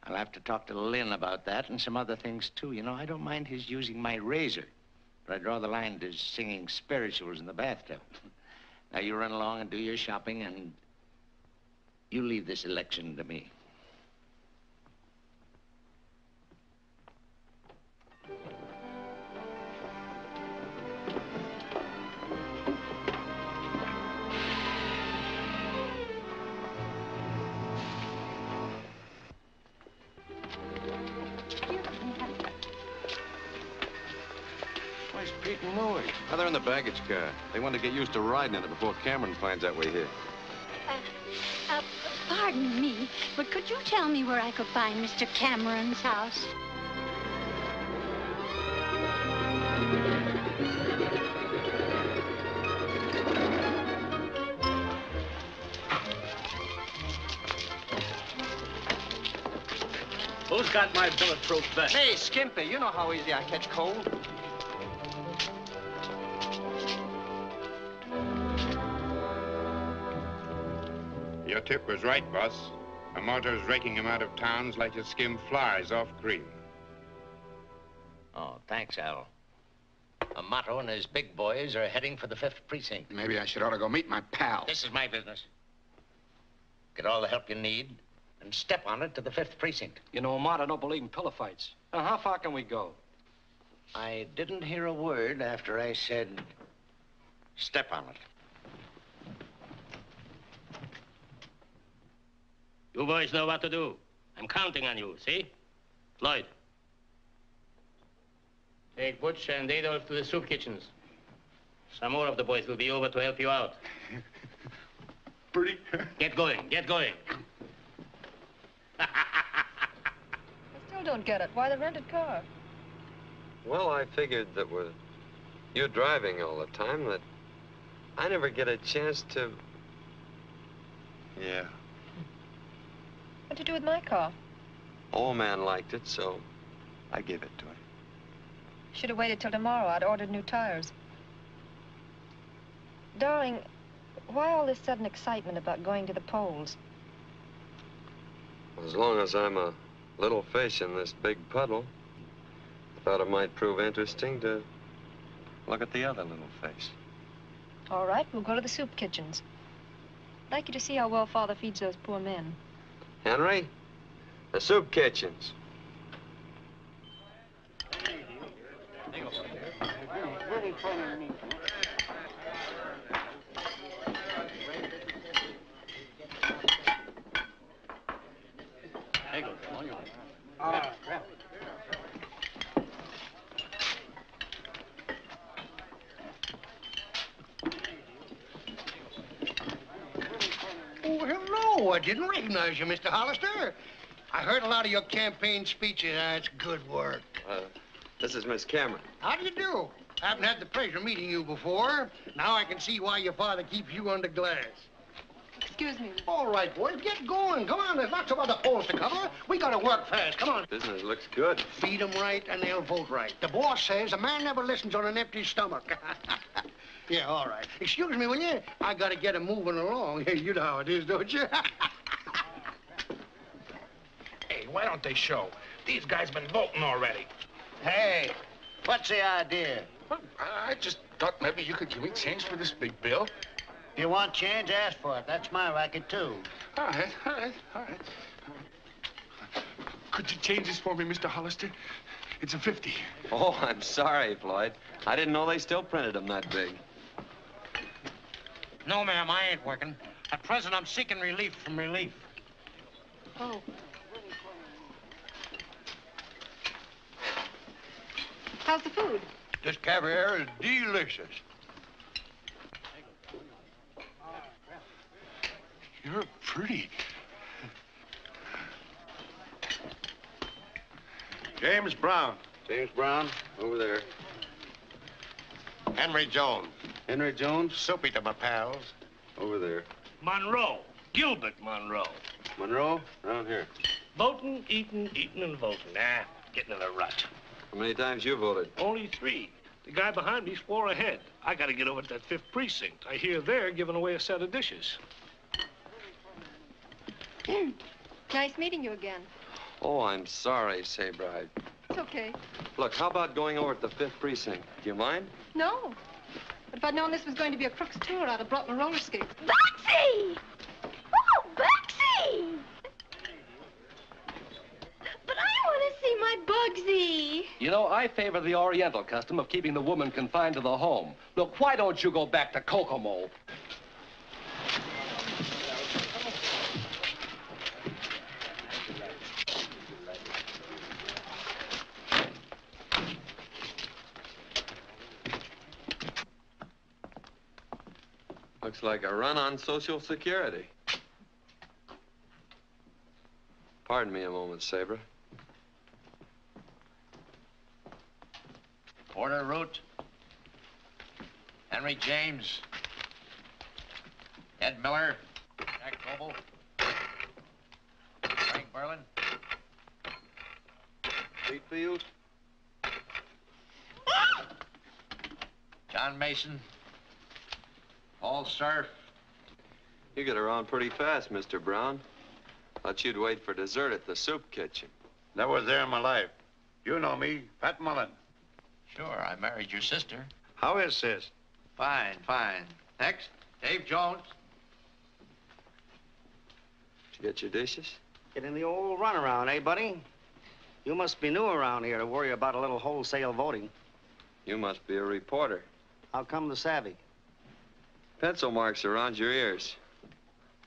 I'll have to talk to Lynn about that and some other things, too. You know, I don't mind his using my razor, but I draw the line to singing spirituals in the bathtub. Now, you run along and do your shopping, and you leave this election to me. Where's Pete and Louie? Oh, they're in the baggage car. They want to get used to riding in it before Cameron finds out we're here. Pardon me, but could you tell me where I could find Mr. Cameron's house? Who's got my bulletproof vest? Hey, Skimpy, you know how easy I catch cold. Your tip was right, boss. A motor's raking him out of towns like you skim flies off cream. Oh, thanks, Al. Amato and his big boys are heading for the 5th precinct. Maybe I should ought to go meet my pal. This is my business. Get all the help you need and step on it to the 5th precinct. You know, Mart, I don't believe in pillow fights. Now, how far can we go? I didn't hear a word after I said, step on it. You boys know what to do. I'm counting on you, see? Floyd. Take Butch and Adolf to the soup kitchens. Some more of the boys will be over to help you out. Pretty. Get going, get going. I still don't get it. Why the rented car? Well, I figured that with you driving all the time, that I never get a chance to... Yeah. What'd you do with my car? Old man liked it, so I gave it to him. Should have waited till tomorrow. I'd ordered new tires. Darling, why all this sudden excitement about going to the polls? As long as I'm a little fish in this big puddle, I thought it might prove interesting to look at the other little fish. All right, we'll go to the soup kitchens. I'd like you to see how well Father feeds those poor men. Henry, the soup kitchens. Oh, hello. I didn't recognize you, Mr. Hollister. I heard a lot of your campaign speeches. That's good work. This is Miss Cameron. How do you do? I haven't had the pleasure of meeting you before. Now I can see why your father keeps you under glass. Excuse me. All right, boys, get going. Come on, there's lots of other polls to cover. We gotta work fast. Come on. Business looks good. Feed them right and they'll vote right. The boss says a man never listens on an empty stomach. Yeah, all right. Excuse me, will you? I gotta get him moving along. You know how it is, don't you? Hey, why don't they show? These guys been voting already. Hey, what's the idea? I just thought maybe you could give me change for this big bill. If you want change, ask for it. That's my racket, too. All right, all right, all right. Could you change this for me, Mr. Hollister? It's a 50. Oh, I'm sorry, Floyd. I didn't know they still printed them that big. No, ma'am, I ain't working. At present, I'm seeking relief from relief. Oh. How's the food? This caviar is delicious. You're pretty. James Brown. James Brown, over there. Henry Jones. Henry Jones, Soapy to my pals. over there. Monroe. Gilbert Monroe. Monroe, around here. Voting, eating, and voting. Nah, getting in a rut. How many times you voted? Only 3. The guy behind me's 4 ahead. I gotta get over to that 5th precinct. I hear they're giving away a set of dishes. Nice meeting you again. Oh, I'm sorry, Sabre. It's okay. Look, how about going over to the 5th precinct? Do you mind? No. But if I'd known this was going to be a crook's tour, I'd have brought my roller skates. Bugsy! Oh, Bugsy! But I want to see my Bugsy. You know, I favor the Oriental custom of keeping the woman confined to the home. Look, why don't you go back to Kokomo? Looks like a run on Social Security. Pardon me a moment, Sabre. Porter Root. Henry James. Ed Miller. Jack Noble. Frank Berlin. Wheatfield. John Mason. Paul Surf. You get around pretty fast, Mr. Brown. Thought you'd wait for dessert at the soup kitchen. Never was there in my life. You know me, Pat Mullen. Sure, I married your sister. How is sis? Fine, fine. Next, Dave Jones. Did you get your dishes? Getting the old runaround, eh, buddy? You must be new around here to worry about a little wholesale voting. You must be a reporter. How come the savvy? Pencil marks around your ears.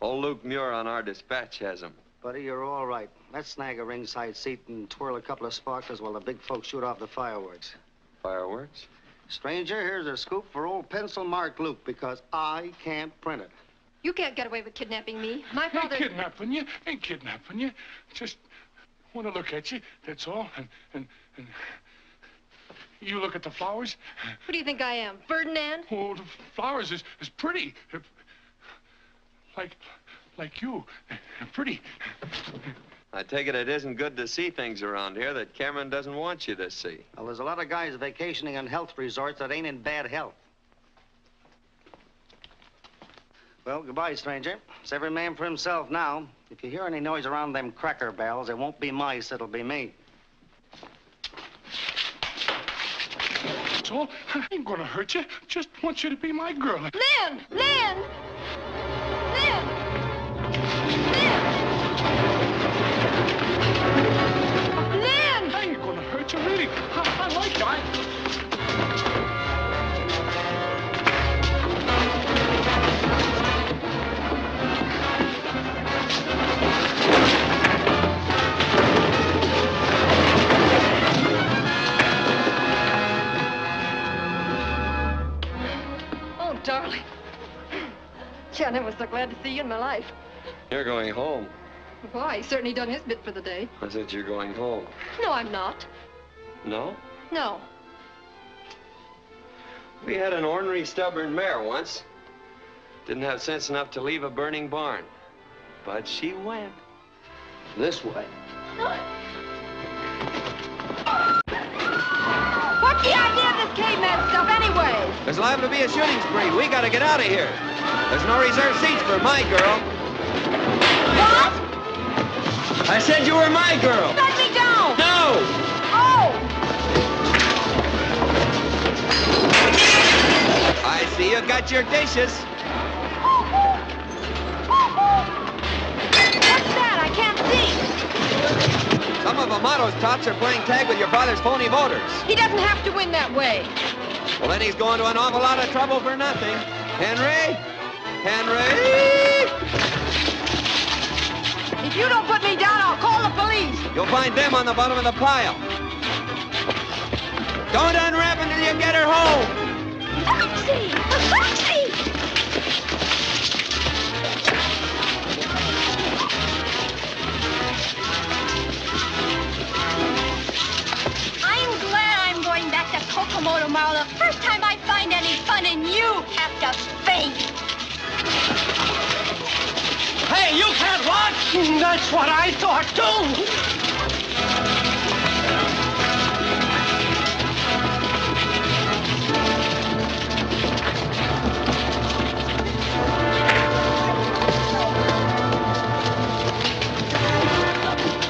Old Luke Muir on our dispatch has them. Buddy, you're all right. Let's snag a ringside seat and twirl a couple of sparklers while the big folks shoot off the fireworks. Fireworks? Stranger, here's a scoop for old Pencil Mark Luke, because I can't print it. You can't get away with kidnapping me. My father... Ain't kidnapping you. Just want to look at you, that's all. And you look at the flowers. Who do you think I am, Ferdinand? Oh, the flowers is pretty. Like you. Pretty. I take it isn't good to see things around here that Cameron doesn't want you to see. Well, there's a lot of guys vacationing in health resorts that ain't in bad health. Well, goodbye, stranger. It's every man for himself now. If you hear any noise around them cracker barrels, it won't be mice, it'll be me. That's all. I ain't gonna hurt you. Just want you to be my girl. Lynn! Lynn! Lynn! Lynn! I ain't gonna hurt you, really. I like you. Oh, darling. Gee, I never was so glad to see you in my life. You're going home. Why? He's certainly done his bit for the day. I said you're going home. No, I'm not. No? No. We had an ornery, stubborn mare once. Didn't have sense enough to leave a burning barn. But she went. This way. What's the idea of this caveman stuff anyway? There's liable to be a shooting spree. We gotta get out of here. There's no reserved seats for my girl. What? I said you were my girl. Let me down! No! Oh! I see you got your dishes. What's that? I can't see. Some of Amato's tots are playing tag with your father's phony voters. He doesn't have to win that way. Well, then he's going to an awful lot of trouble for nothing. Henry? Henry? If you don't put me down, I'll call the police. You'll find them on the bottom of the pile. Don't unwrap until you get her home. Taxi! A taxi! I'm glad I'm going back to Kokomo tomorrow. The first time I find any fun in you have to faint. Hey, you can't watch! That's what I thought, too!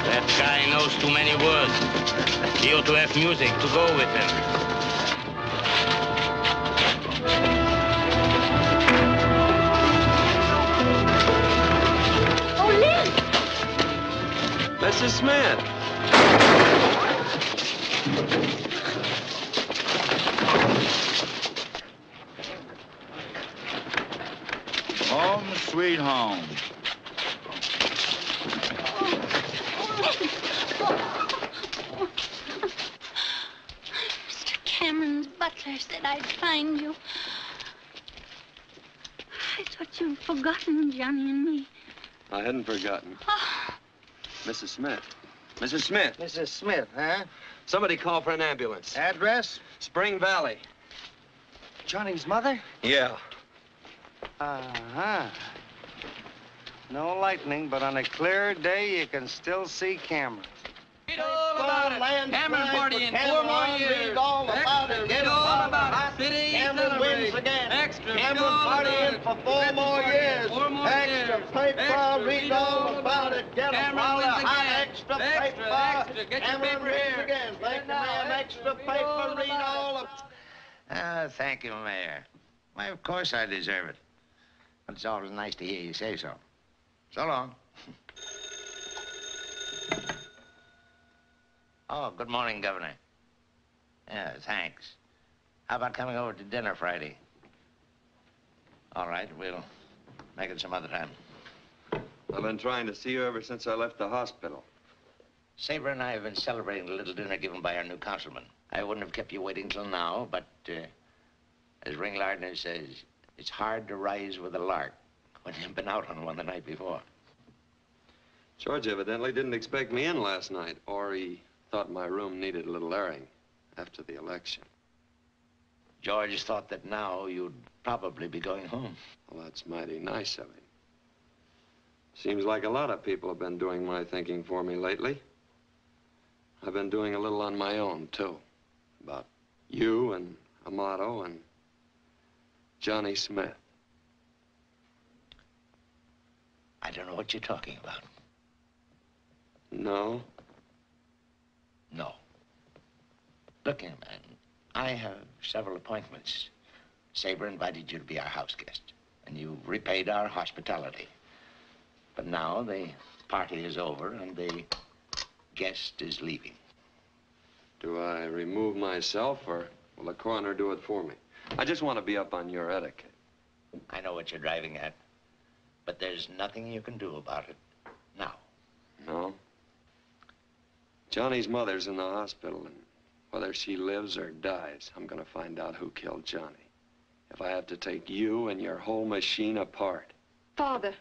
That guy knows too many words. He ought to have music to go with him. Mrs. Smith. Home sweet home. Mr. Cameron's butler said I'd find you. I thought you'd forgotten Johnny and me. I hadn't forgotten. Oh, Mrs. Smith. Mrs. Smith. Mrs. Smith, huh? Somebody call for an ambulance. Address? Spring Valley. Johnny's mother? Yeah. Uh-huh. No lightning, but on a clear day, you can still see Cameron. Read all about it. Cameron party in 4 more years. Read all about Extra, it. read all about it. City Cameron wins again. Extra, Cameron partying for 4 more years. 4 more Extra years. paper, Extra, read all about it. Get a Cameron pile of wins hot again. extra Extra, paper. extra. Get your Cameron paper wins here. again. Thank you, ma'am. Extra paper, read all of... Thank you, Mayor. Why, of course I deserve it. But it's always nice to hear you say so. So long. Oh, good morning, Governor. Yeah, thanks. How about coming over to dinner Friday? All right, we'll make it some other time. I've been trying to see you ever since I left the hospital. Sabre and I have been celebrating the little dinner given by our new councilman. I wouldn't have kept you waiting till now, but as Ring Lardner says, it's hard to rise with a lark when you've been out on one the night before. George evidently didn't expect me in last night, or he thought my room needed a little airing after the election. George thought that now you'd probably be going home. Well, that's mighty nice of him. Seems like a lot of people have been doing my thinking for me lately. I've been doing a little on my own, too. About you and Amato and Johnny Smith. I don't know what you're talking about. No? No. Look here, man. I have several appointments. Sabre invited you to be our house guest, and you repaid our hospitality. But now the party is over, and the guest is leaving. Do I remove myself, or will the coroner do it for me? I just want to be up on your etiquette. I know what you're driving at, but there's nothing you can do about it now. No? Johnny's mother's in the hospital, and whether she lives or dies, I'm gonna find out who killed Johnny. If I have to take you and your whole machine apart. Father.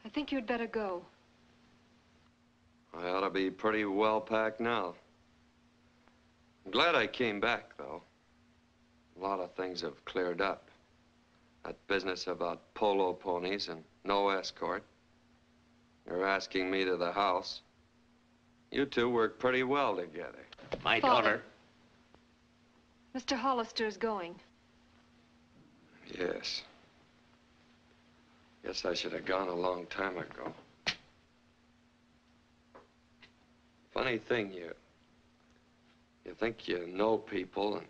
I think you'd better go. I ought to be pretty well packed now. I'm glad I came back, though. A lot of things have cleared up. That business about polo ponies and no escort. You're asking me to the house. You two work pretty well together. My Father. daughter. Mr. Hollister's going. Yes. Guess I should have gone a long time ago. Funny thing, you think you know people, and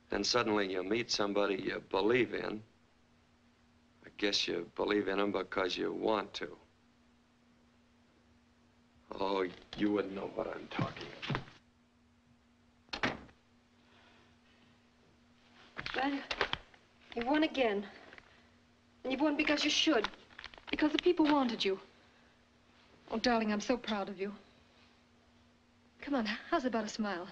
then suddenly you meet somebody you believe in. I guess you believe in them because you want to. Oh, you wouldn't know what I'm talking about. Glenn, you won again. And you've won because you should. Because the people wanted you. Oh, darling, I'm so proud of you. Come on, how's about a smile?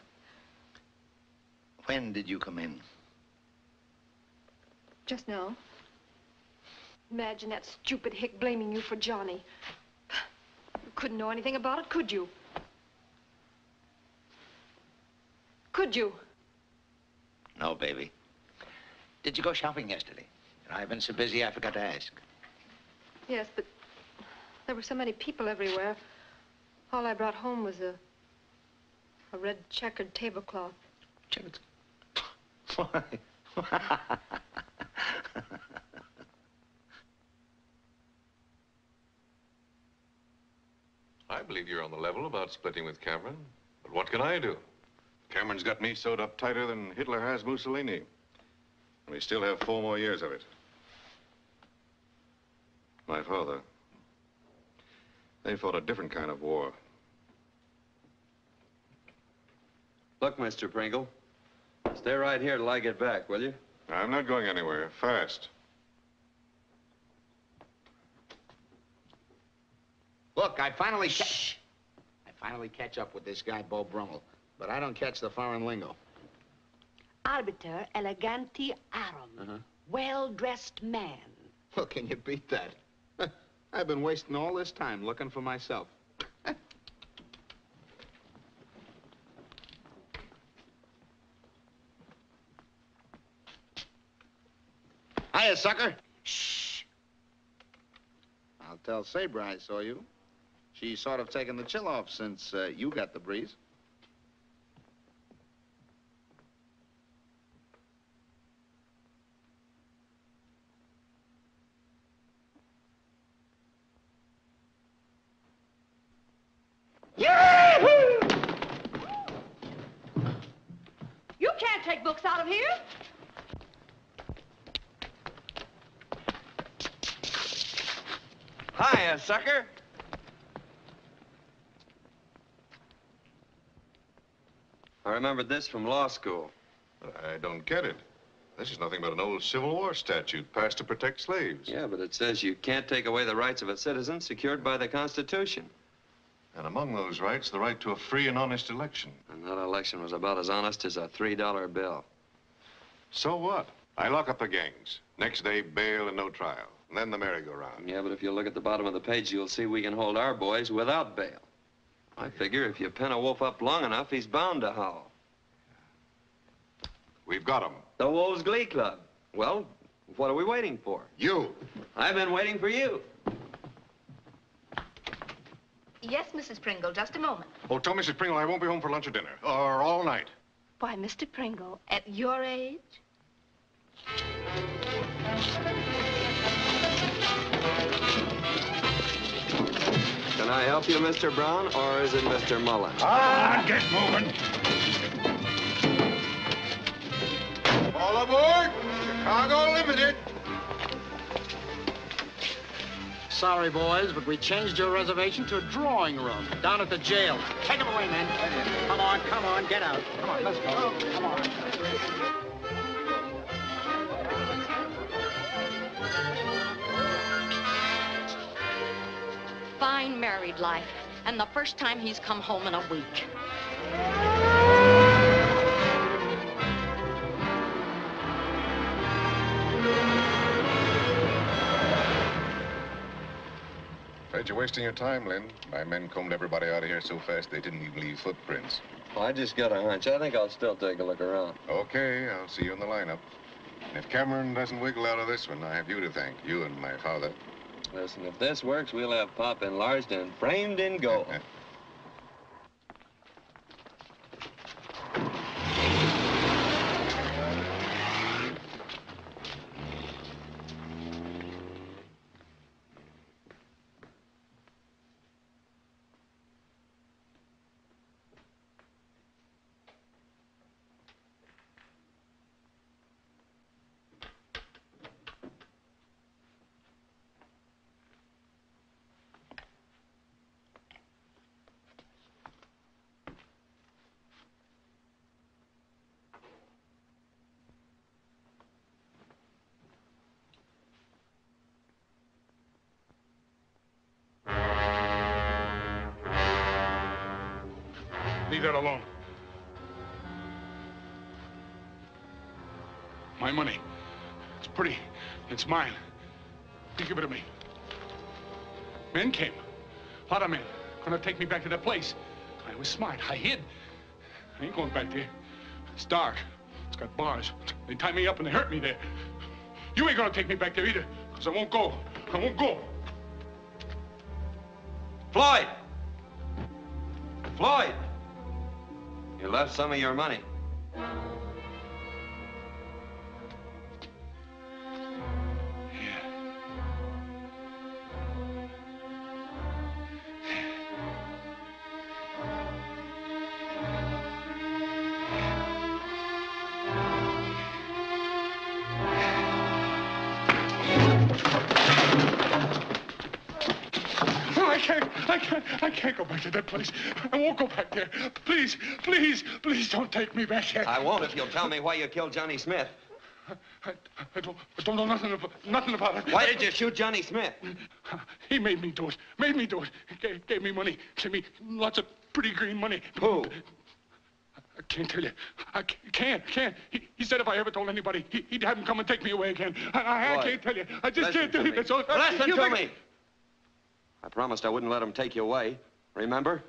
When did you come in? Just now. Imagine that stupid hick blaming you for Johnny. You couldn't know anything about it, could you? Could you? No, baby. Did you go shopping yesterday? I've been so busy I forgot to ask. Yes, but there were so many people everywhere. All I brought home was a red checkered tablecloth. Checkered? Why? I believe you're on the level about splitting with Cameron. But what can I do? Cameron's got me sewed up tighter than Hitler has Mussolini. And we still have 4 more years of it. My father, they fought a different kind of war. Look, Mr. Pringle, stay right here till I get back, will you? I'm not going anywhere. Fast. Look, I finally catch up with this guy, Bo Brummel. But I don't catch the foreign lingo. Arbiter eleganti arum. Well-dressed man. Well, can you beat that? I've been wasting all this time looking for myself. Hiya, sucker. Shh. I'll tell Sabre I saw you. She's sort of taken the chill off since you got the breeze. Yahoo! You can't take books out of here. Hiya, sucker. I remembered this from law school. I don't get it. This is nothing but an old Civil War statute passed to protect slaves. Yeah, but it says you can't take away the rights of a citizen secured by the Constitution. And among those rights, the right to a free and honest election. And that election was about as honest as a $3 bill. So what? I lock up the gangs. Next day, bail and no trial. And then the merry-go-round. Yeah, but if you look at the bottom of the page, you'll see we can hold our boys without bail. I figure if you pin a wolf up long enough, he's bound to howl. We've got him. The Wolves Glee Club. Well, what are we waiting for? You. I've been waiting for you. Yes, Mrs. Pringle, just a moment. Oh, tell Mrs. Pringle I won't be home for lunch or dinner. Or all night. Why, Mr. Pringle, at your age? Can I help you, Mr. Brown, or is it Mr. Mullen? Ah, get moving. All aboard! Chicago Limited. Sorry, boys, but we changed your reservation to a drawing room down at the jail. Take them away, men. Come on, get out. Come on, let's go. Come on. Fine married life, and the first time he's come home in a week. Afraid you're wasting your time, Lynn. My men combed everybody out of here so fast they didn't even leave footprints. Well, I just got a hunch. I think I'll still take a look around. Okay, I'll see you in the lineup. And if Cameron doesn't wiggle out of this one, I have you to thank, you and my father. Listen, if this works, we'll have Pop enlarged and framed in gold. Leave that alone. My money. It's pretty. It's mine. You give it to me. Men came. A lot of men. Gonna take me back to that place. I was smart. I hid. I ain't going back there. It's dark. It's got bars. They tie me up and they hurt me there. You ain't gonna take me back there either, because I won't go. I won't go. Floyd! Floyd! You left some of your money. I can't go back to that place. I won't go back there. Please, please, please don't take me back there. I won't if you'll tell me why you killed Johnny Smith. I don't know nothing about it. Why did you shoot Johnny Smith? He made me do it. Made me do it. He gave me money. Gave me lots of pretty green money. Who? I can't tell you. I can't. He said if I ever told anybody, he'd have him come and take me away again. I can't tell you. I just can't tell you. That's all. Listen to me. I promised I wouldn't let him take you away. Remember?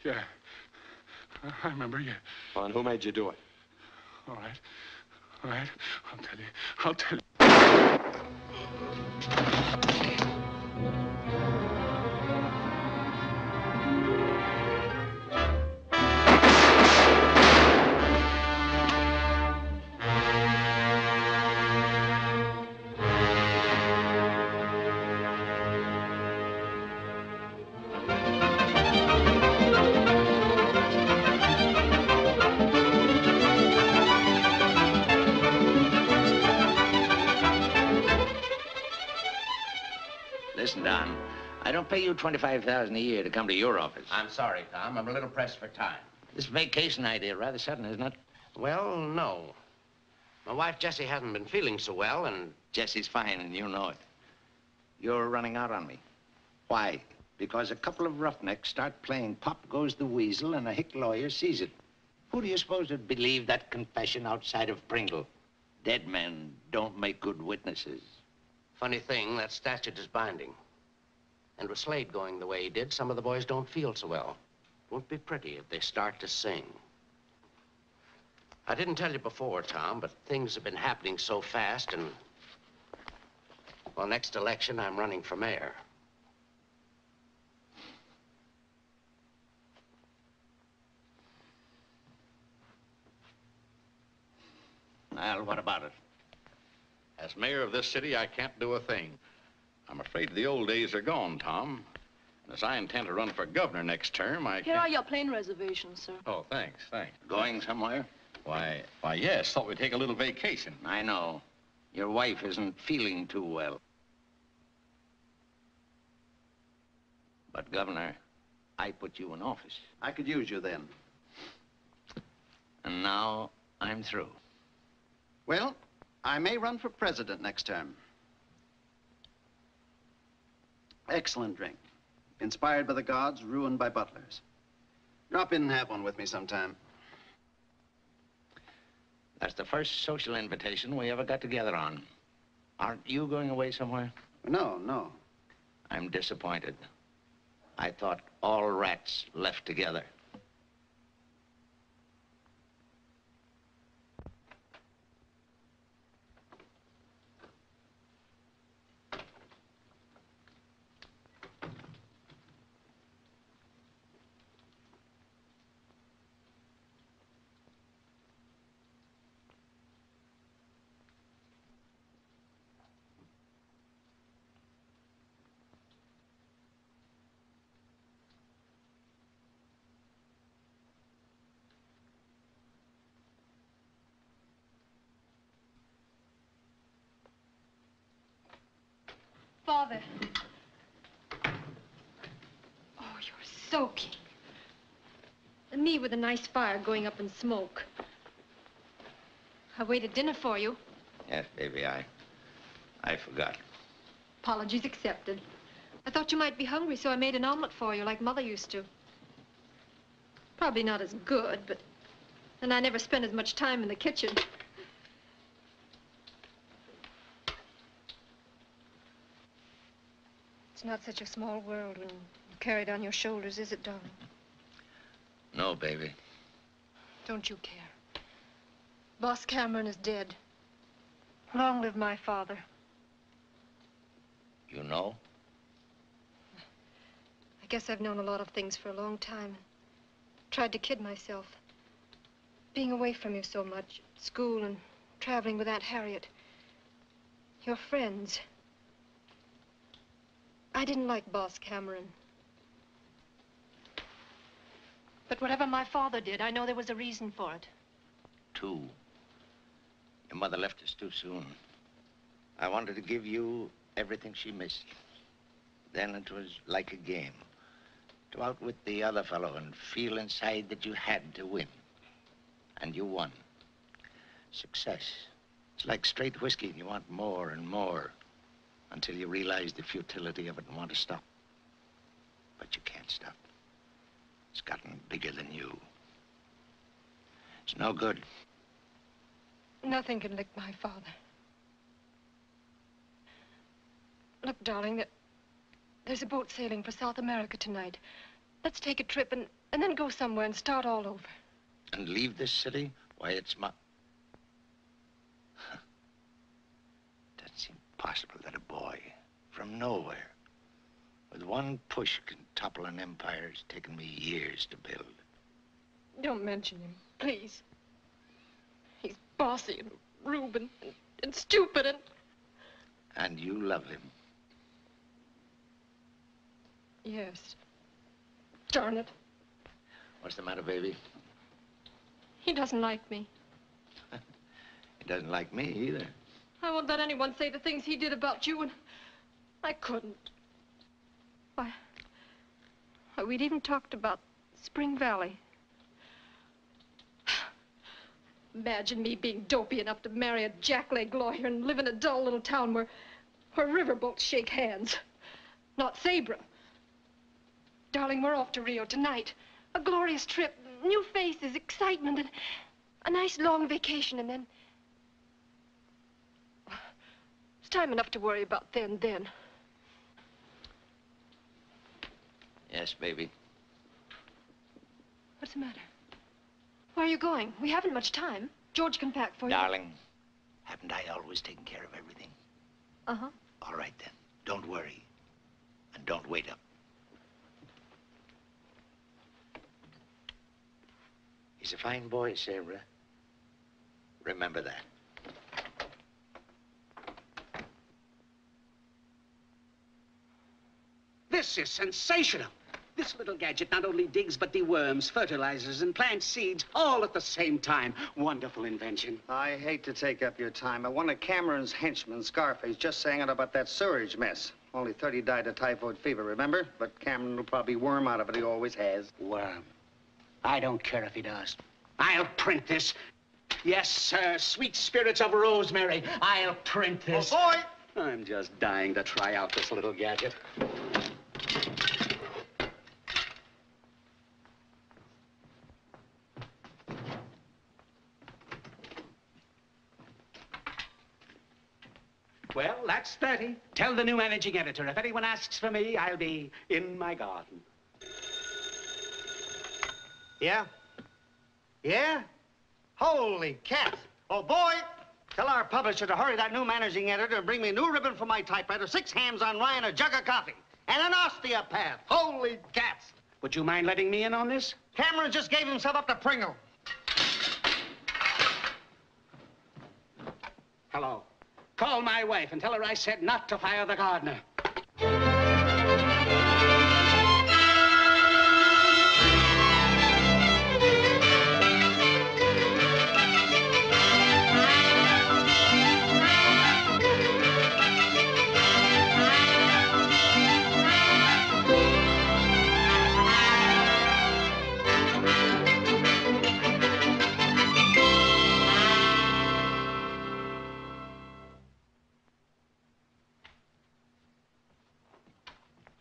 Yeah. I remember, yeah. Well, and who made you do it? All right. I'll tell you. Listen, Don, I don't pay you $25,000 a year to come to your office. I'm sorry, Tom. I'm a little pressed for time. This vacation idea rather sudden, isn't it? Well, no. My wife, Jessie, hasn't been feeling so well, and... Jessie's fine, and you know it. You're running out on me. Why? Because a couple of roughnecks start playing Pop Goes the Weasel, and a hick lawyer sees it. Who do you suppose would believe that confession outside of Pringle? Dead men don't make good witnesses. Funny thing, that statute is binding. And with Slade going the way he did, some of the boys don't feel so well. It won't be pretty if they start to sing. I didn't tell you before, Tom, but things have been happening so fast, and... well, next election, I'm running for mayor. Well, what about it? As mayor of this city, I can't do a thing. I'm afraid the old days are gone, Tom. And as I intend to run for governor next term, I Here can't... are your plane reservations, sir. Oh, thanks. Going somewhere? Why, yes. Thought we'd take a little vacation. I know. Your wife isn't feeling too well. But, Governor, I put you in office. I could use you then. And now I'm through. Well, I may run for president next term. Excellent drink. Inspired by the gods, ruined by butlers. Drop in and have one with me sometime. That's the first social invitation we ever got together on. Aren't you going away somewhere? No. I'm disappointed. I thought all rats left together. Father. Oh, you're soaking. And me with a nice fire going up in smoke. I waited dinner for you. Yes, baby, I forgot. Apologies accepted. I thought you might be hungry, so I made an omelet for you like Mother used to. Probably not as good, but... and I never spent as much time in the kitchen. It's not such a small world when you carry it on your shoulders, is it, darling? No, baby. Don't you care. Boss Cameron is dead. Long live my father. You know? I guess I've known a lot of things for a long time. Tried to kid myself. Being away from you so much, at school and traveling with Aunt Harriet. Your friends. I didn't like Boss Cameron. But whatever my father did, I know there was a reason for it. Two. Your mother left us too soon. I wanted to give you everything she missed. Then it was like a game. To outwit the other fellow and feel inside that you had to win. And you won. Success. It's like straight whiskey, and you want more and more until you realize the futility of it and want to stop. But you can't stop. It's gotten bigger than you. It's no good. Nothing can lick my father. Look, darling, there's a boat sailing for South America tonight. Let's take a trip and then go somewhere and start all over. And leave this city? Why, it's my... Doesn't seem possible that a boy from nowhere with one push can topple an empire it's taken me years to build. Don't mention him, please. He's bossy and rude and stupid and... And you love him. Yes. Darn it. What's the matter, baby? He doesn't like me. He doesn't like me either. I won't let anyone say the things he did about you, and I couldn't. Why, We'd even talked about Spring Valley. Imagine me being dopey enough to marry a jackleg lawyer and live in a dull little town where riverboats shake hands. Not Sabra. Darling, we're off to Rio tonight. A glorious trip, new faces, excitement, and a nice long vacation, and then... It's time enough to worry about then. Yes, baby. What's the matter? Where are you going? We haven't much time. George can pack for you. Darling, haven't I always taken care of everything? Uh-huh. All right, then. Don't worry. And don't wait up. He's a fine boy, Sarah. Remember that. This is sensational. This little gadget not only digs, but deworms, fertilizes, and plants seeds all at the same time. Wonderful invention. I hate to take up your time, but one of Cameron's henchmen, Scarface, just sang out about that sewerage mess. Only 30 died of typhoid fever, remember? But Cameron will probably worm out of it. He always has. Worm. I don't care if he does. I'll print this. Yes, sir. Sweet spirits of rosemary. I'll print this. Oh, boy! I'm just dying to try out this little gadget. Well, that's 30. Tell the new managing editor, if anyone asks for me, I'll be in my garden. Yeah? Yeah? Holy cats. Oh, boy! Tell our publisher to hurry that new managing editor and bring me a new ribbon for my typewriter, 6 hams on rye, and a jug of coffee. And an osteopath. Holy cats. Would you mind letting me in on this? Cameron just gave himself up to Pringle. Hello. Call my wife and tell her I said not to fire the gardener.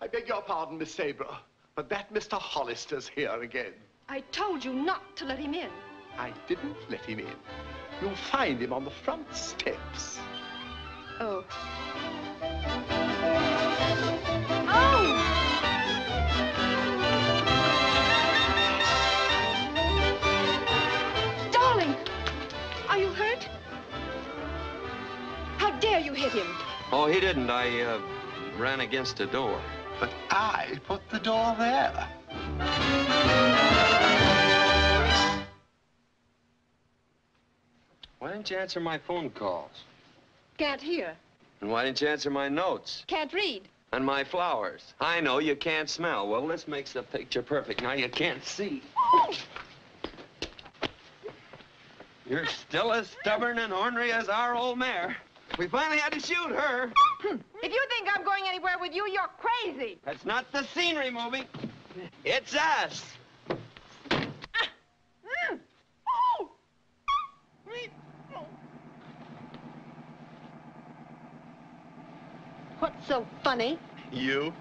I beg your pardon, Miss Sabra, but that Mr. Hollister's here again. I told you not to let him in. I didn't let him in. You'll find him on the front steps. Oh. Oh! Darling! Are you hurt? How dare you hit him? Oh, he didn't. I ran against a door. But I put the door there. Why didn't you answer my phone calls? Can't hear. And why didn't you answer my notes? Can't read. And my flowers? I know you can't smell. Well, this makes the picture perfect. Now you can't see. You're still as stubborn and ornery as our old mare. We finally had to shoot her. If you think I'm going anywhere with you, you're crazy. That's not the scenery movie. It's us. What's so funny? You?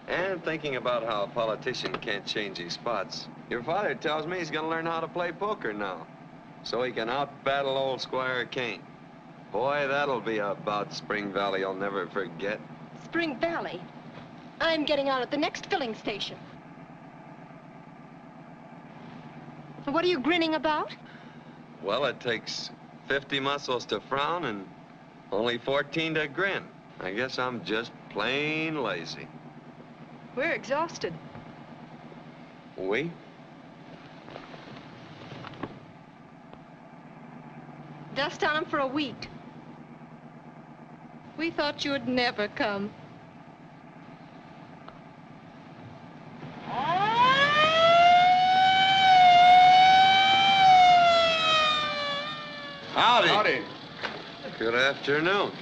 And thinking about how a politician can't change his spots. Your father tells me he's gonna learn how to play poker now, so he can out-battle old Squire Kane. Boy, that'll be a bout Spring Valley I'll never forget. Spring Valley? I'm getting out at the next filling station. What are you grinning about? Well, it takes 50 muscles to frown and only 14 to grin. I guess I'm just plain lazy. We're exhausted. We? Dust on them for a week. We thought you'd never come. Howdy. Howdy. Good afternoon.